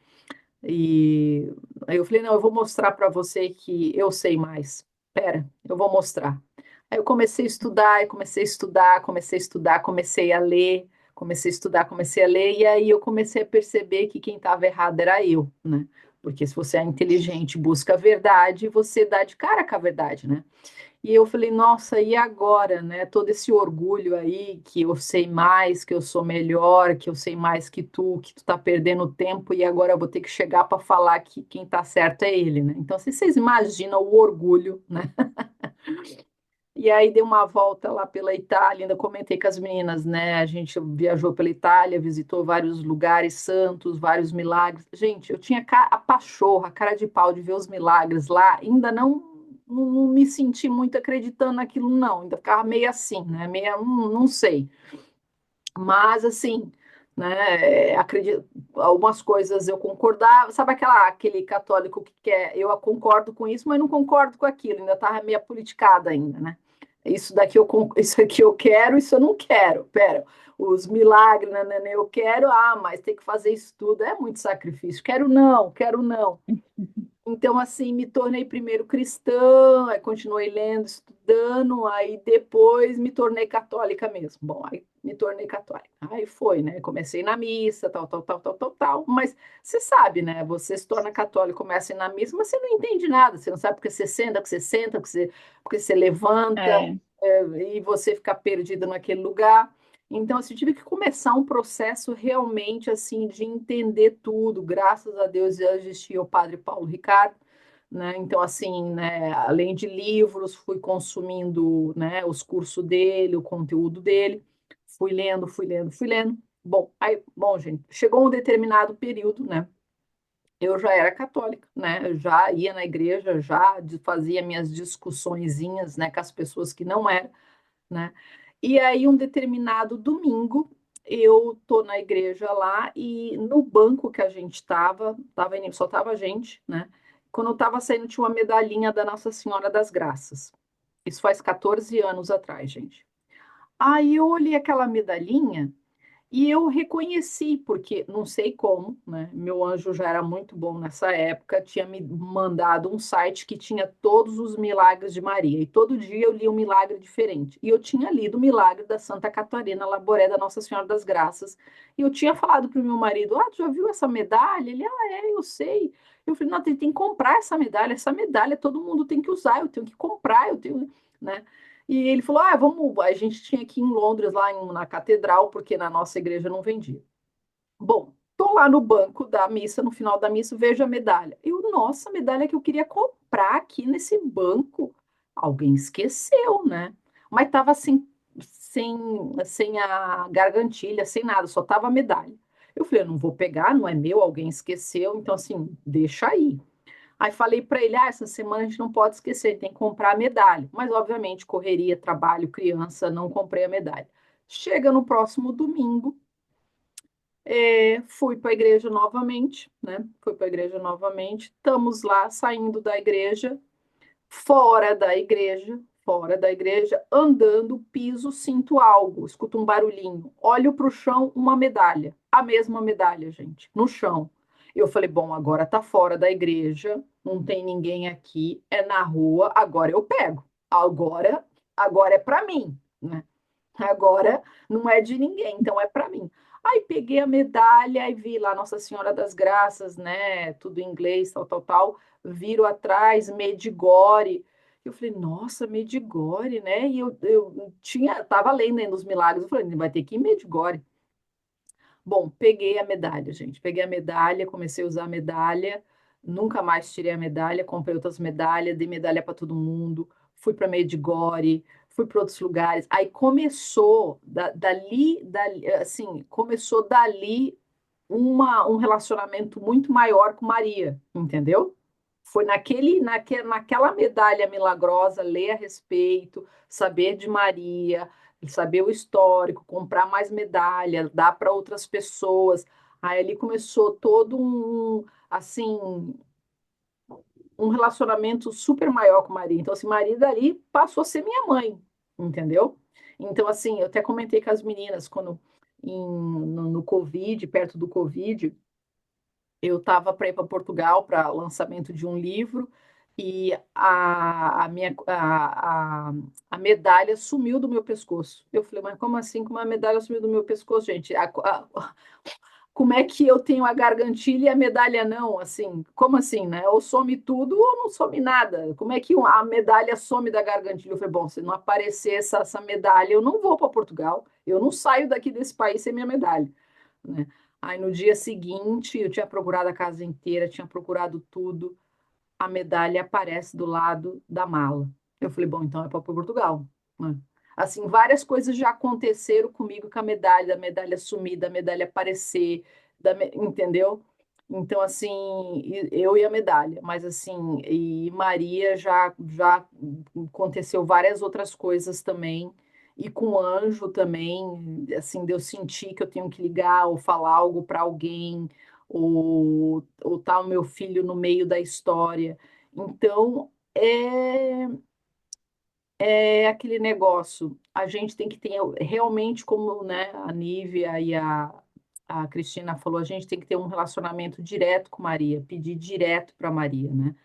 Speaker 1: E aí eu falei, não, eu vou mostrar para você que eu sei mais. Pera, eu vou mostrar. Aí eu comecei a estudar, e comecei a estudar, comecei a estudar, comecei a ler, comecei a estudar, comecei a ler, e aí eu comecei a perceber que quem estava errado era eu, né? Porque se você é inteligente, busca a verdade, você dá de cara com a verdade, né? E eu falei, nossa, e agora, né? Todo esse orgulho aí, que eu sei mais, que eu sou melhor, que eu sei mais que tu tá perdendo tempo e agora eu vou ter que chegar para falar que quem tá certo é ele, né? Então, se vocês imaginam o orgulho, né? E aí dei uma volta lá pela Itália, ainda comentei com as meninas, né? A gente viajou pela Itália, visitou vários lugares santos, vários milagres. Gente, eu tinha a pachorra, a cara de pau de ver os milagres lá, ainda não me senti muito acreditando naquilo, não. Ainda ficava meio assim, né? Meio, não sei. Mas, assim, né? Acredito, algumas coisas eu concordava. Sabe aquele católico que quer, eu concordo com isso, mas não concordo com aquilo. Ainda estava meio politicada ainda, né? Isso aqui eu quero, isso eu não quero. Pera, os milagres, né, eu quero, mas tem que fazer isso tudo, é muito sacrifício. Quero não, quero não. Então, assim, me tornei primeiro cristã, aí continuei lendo, estudando, aí depois me tornei católica mesmo. Bom, aí me tornei católica. Aí foi, né? Comecei na missa, tal. Mas você sabe, né? Você se torna católico, começa a ir na missa, mas você não entende nada. Você não sabe porque você senta, porque você senta, porque você levanta,
Speaker 3: É,
Speaker 1: e você fica perdido naquele lugar. Então, assim, eu tive que começar um processo realmente assim de entender tudo. Graças a Deus já existia o Padre Paulo Ricardo, né? Então, assim, né, além de livros, fui consumindo, né, os cursos dele, o conteúdo dele, fui lendo. Bom, gente, chegou um determinado período, né? Eu já era católica, né? Eu já ia na igreja, já fazia minhas discussõezinhas, né, com as pessoas que não eram, né? E aí, um determinado domingo, eu tô na igreja lá e no banco que a gente só tava a gente, né? Quando eu tava saindo, tinha uma medalhinha da Nossa Senhora das Graças. Isso faz 14 anos atrás, gente. Aí eu olhei aquela medalhinha e eu reconheci, porque não sei como, né? Meu anjo já era muito bom nessa época, tinha me mandado um site que tinha todos os milagres de Maria, e todo dia eu lia um milagre diferente. E eu tinha lido o milagre da Santa Catarina Laboré da Nossa Senhora das Graças. E eu tinha falado para o meu marido: tu já viu essa medalha? Ele: eu sei. Eu falei: não, tem que comprar essa medalha todo mundo tem que usar, eu tenho que comprar, eu tenho, né? E ele falou: vamos. A gente tinha aqui em Londres, lá na catedral, porque na nossa igreja não vendia. Bom, tô lá no banco da missa, no final da missa, vejo a medalha. Nossa, a medalha que eu queria comprar aqui nesse banco. Alguém esqueceu, né? Mas tava assim, sem a gargantilha, sem nada, só tava a medalha. Eu falei: eu não vou pegar, não é meu, alguém esqueceu, então assim, deixa aí. Aí falei para ele, essa semana a gente não pode esquecer, tem que comprar a medalha. Mas, obviamente, correria, trabalho, criança, não comprei a medalha. Chega no próximo domingo, fui para a igreja novamente, né? Fui para a igreja novamente. Estamos lá saindo da igreja, fora da igreja, andando, piso, sinto algo, escuto um barulhinho, olho para o chão, uma medalha, a mesma medalha, gente, no chão. Eu falei, bom, agora tá fora da igreja, não tem ninguém aqui, é na rua, agora eu pego. Agora é para mim, né? Agora não é de ninguém, então é para mim. Aí peguei a medalha e vi lá Nossa Senhora das Graças, né? Tudo em inglês, tal, tal, tal. Viro atrás, Medigore. Eu falei, nossa, Medigore, né? E eu tava lendo ainda os milagres. Eu falei, vai ter que ir em Medigore. Bom, peguei a medalha, gente. Peguei a medalha, comecei a usar a medalha. Nunca mais tirei a medalha, comprei outras medalhas, dei medalha para todo mundo. Fui para Medigore, fui para outros lugares. Aí começou assim, começou dali um relacionamento muito maior com Maria, entendeu? Foi naquela medalha milagrosa, ler a respeito, saber de Maria, saber o histórico, comprar mais medalha, dar para outras pessoas. Aí ali começou todo assim, um relacionamento super maior com Maria. Então, assim, Maria dali passou a ser minha mãe, entendeu? Então, assim, eu até comentei com as meninas quando no Covid, perto do Covid, eu estava para ir para Portugal para lançamento de um livro e a medalha sumiu do meu pescoço. Eu falei, mas como assim que uma medalha sumiu do meu pescoço, gente? Como é que eu tenho a gargantilha e a medalha não? Assim, como assim, né? Ou some tudo ou não some nada. Como é que a medalha some da gargantilha? Eu falei, bom, se não aparecer essa medalha, eu não vou para Portugal. Eu não saio daqui desse país sem minha medalha, né? Aí no dia seguinte, eu tinha procurado a casa inteira, tinha procurado tudo, a medalha aparece do lado da mala. Eu falei, bom, então é para Portugal, né? Assim, várias coisas já aconteceram comigo com a medalha, da medalha sumir, da medalha aparecer, entendeu? Então, assim, eu e a medalha, mas assim, e Maria já aconteceu várias outras coisas também, e com o anjo também, assim, de eu sentir que eu tenho que ligar ou falar algo para alguém, ou tá o meu filho no meio da história. Então, é aquele negócio. A gente tem que ter realmente, como, né, a Nívia e a Cristina falou, a gente tem que ter um relacionamento direto com Maria, pedir direto para Maria, né?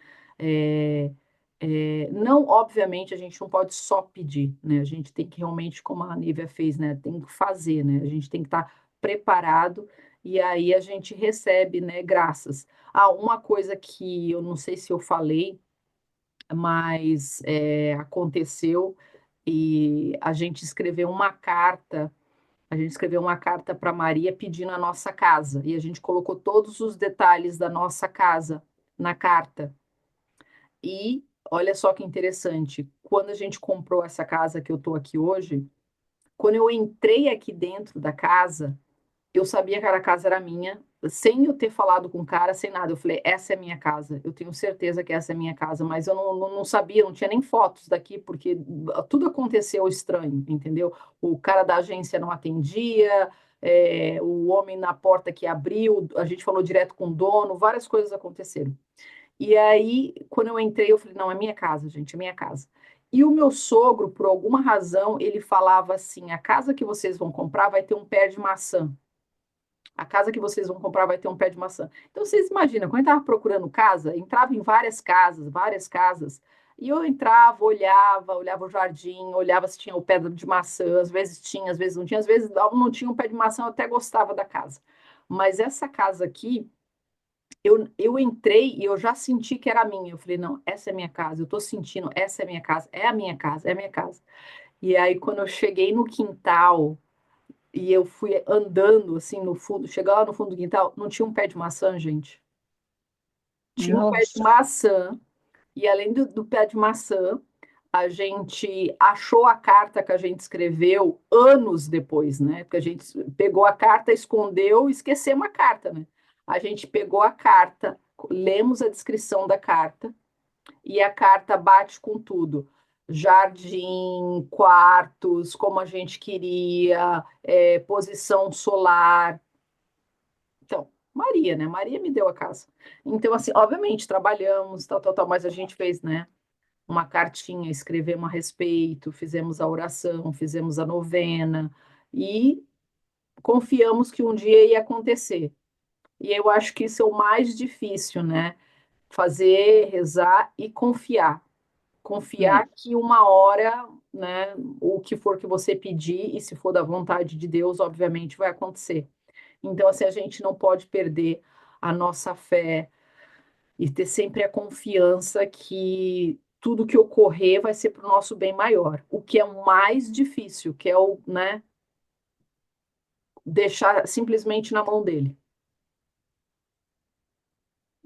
Speaker 1: É, não, obviamente, a gente não pode só pedir, né? A gente tem que realmente, como a Nívia fez, né? Tem que fazer, né? A gente tem que estar preparado e aí a gente recebe, né? Graças. Ah, uma coisa que eu não sei se eu falei, mas aconteceu e a gente escreveu uma carta para Maria pedindo a nossa casa e a gente colocou todos os detalhes da nossa casa na carta. E olha só que interessante, quando a gente comprou essa casa que eu estou aqui hoje, quando eu entrei aqui dentro da casa, eu sabia que a casa era minha, sem eu ter falado com o cara, sem nada. Eu falei, essa é minha casa, eu tenho certeza que essa é minha casa, mas eu não sabia, não tinha nem fotos daqui, porque tudo aconteceu estranho, entendeu? O cara da agência não atendia, o homem na porta que abriu, a gente falou direto com o dono, várias coisas aconteceram. E aí, quando eu entrei, eu falei, não, é minha casa, gente, é minha casa. E o meu sogro, por alguma razão, ele falava assim: a casa que vocês vão comprar vai ter um pé de maçã. A casa que vocês vão comprar vai ter um pé de maçã. Então, vocês imaginam, quando eu estava procurando casa, entrava em várias casas, e eu entrava, olhava o jardim, olhava se tinha o pé de maçã, às vezes tinha, às vezes não tinha, às vezes não tinha um pé de maçã, eu até gostava da casa. Mas essa casa aqui, eu entrei e eu já senti que era minha. Eu falei, não, essa é minha casa, eu estou sentindo, essa é minha casa, é a minha casa, é a minha casa. E aí, quando eu cheguei no quintal, e eu fui andando assim no fundo, chegar lá no fundo do quintal, não tinha um pé de maçã, gente. Tinha um pé de
Speaker 3: Nossa,
Speaker 1: maçã, e além do pé de maçã, a gente achou a carta que a gente escreveu anos depois, né? Porque a gente pegou a carta, escondeu e esquecemos a carta, né? A gente pegou a carta lemos a descrição da carta e a carta bate com tudo. Jardim, quartos, como a gente queria, posição solar. Então, Maria, né? Maria me deu a casa. Então, assim, obviamente, trabalhamos, tal, tal, tal, mas a gente fez, né? Uma cartinha, escrevemos a respeito, fizemos a oração, fizemos a novena e confiamos que um dia ia acontecer. E eu acho que isso é o mais difícil, né? Fazer, rezar e confiar. Confiar
Speaker 3: É,
Speaker 1: que uma hora, né, o que for que você pedir, e se for da vontade de Deus, obviamente vai acontecer. Então, assim, a gente não pode perder a nossa fé e ter sempre a confiança que tudo que ocorrer vai ser para o nosso bem maior. O que é mais difícil, que é o, né, deixar simplesmente na mão dele.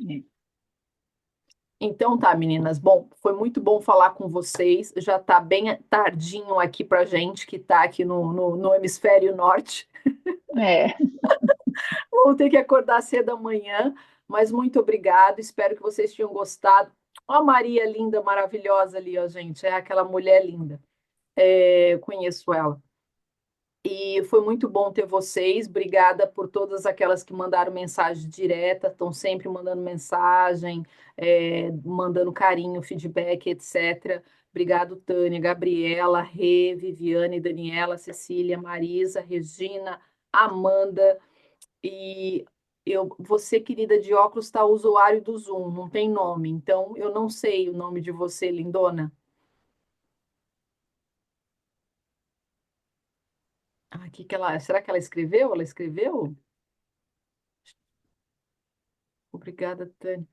Speaker 3: é.
Speaker 1: Então tá, meninas. Bom, foi muito bom falar com vocês. Já tá bem tardinho aqui pra gente que tá aqui no hemisfério norte.
Speaker 3: É,
Speaker 1: Vamos ter que acordar cedo amanhã, mas muito obrigado. Espero que vocês tenham gostado. Ó, a Maria linda, maravilhosa ali, ó, gente. É aquela mulher linda. Eu conheço ela. E foi muito bom ter vocês. Obrigada por todas aquelas que mandaram mensagem direta, estão sempre mandando mensagem, mandando carinho, feedback, etc. Obrigado, Tânia, Gabriela, Rê, Viviane, Daniela, Cecília, Marisa, Regina, Amanda. E você, querida de óculos, está usuário do Zoom, não tem nome. Então, eu não sei o nome de você, lindona. Ah, que ela, será que ela escreveu? Ela escreveu? Obrigada, Tânia.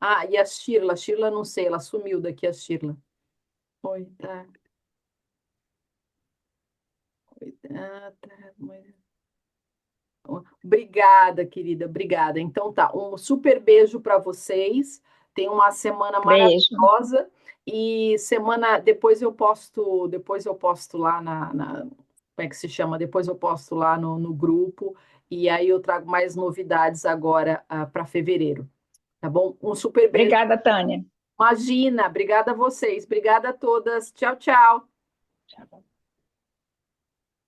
Speaker 1: Ah, e a Shirla? Shirla, não sei, ela sumiu daqui, a Shirla. Oi, tá. Oi, obrigada, querida, obrigada. Então tá, um super beijo para vocês. Tenham uma semana
Speaker 3: beijo.
Speaker 1: maravilhosa e semana depois eu posto lá como é que se chama? Depois eu posto lá no grupo e aí eu trago mais novidades agora para fevereiro, tá bom? Um super beijo.
Speaker 3: Obrigada, Tânia.
Speaker 1: Imagina, obrigada a vocês, obrigada a todas. Tchau, tchau.
Speaker 3: Tchau.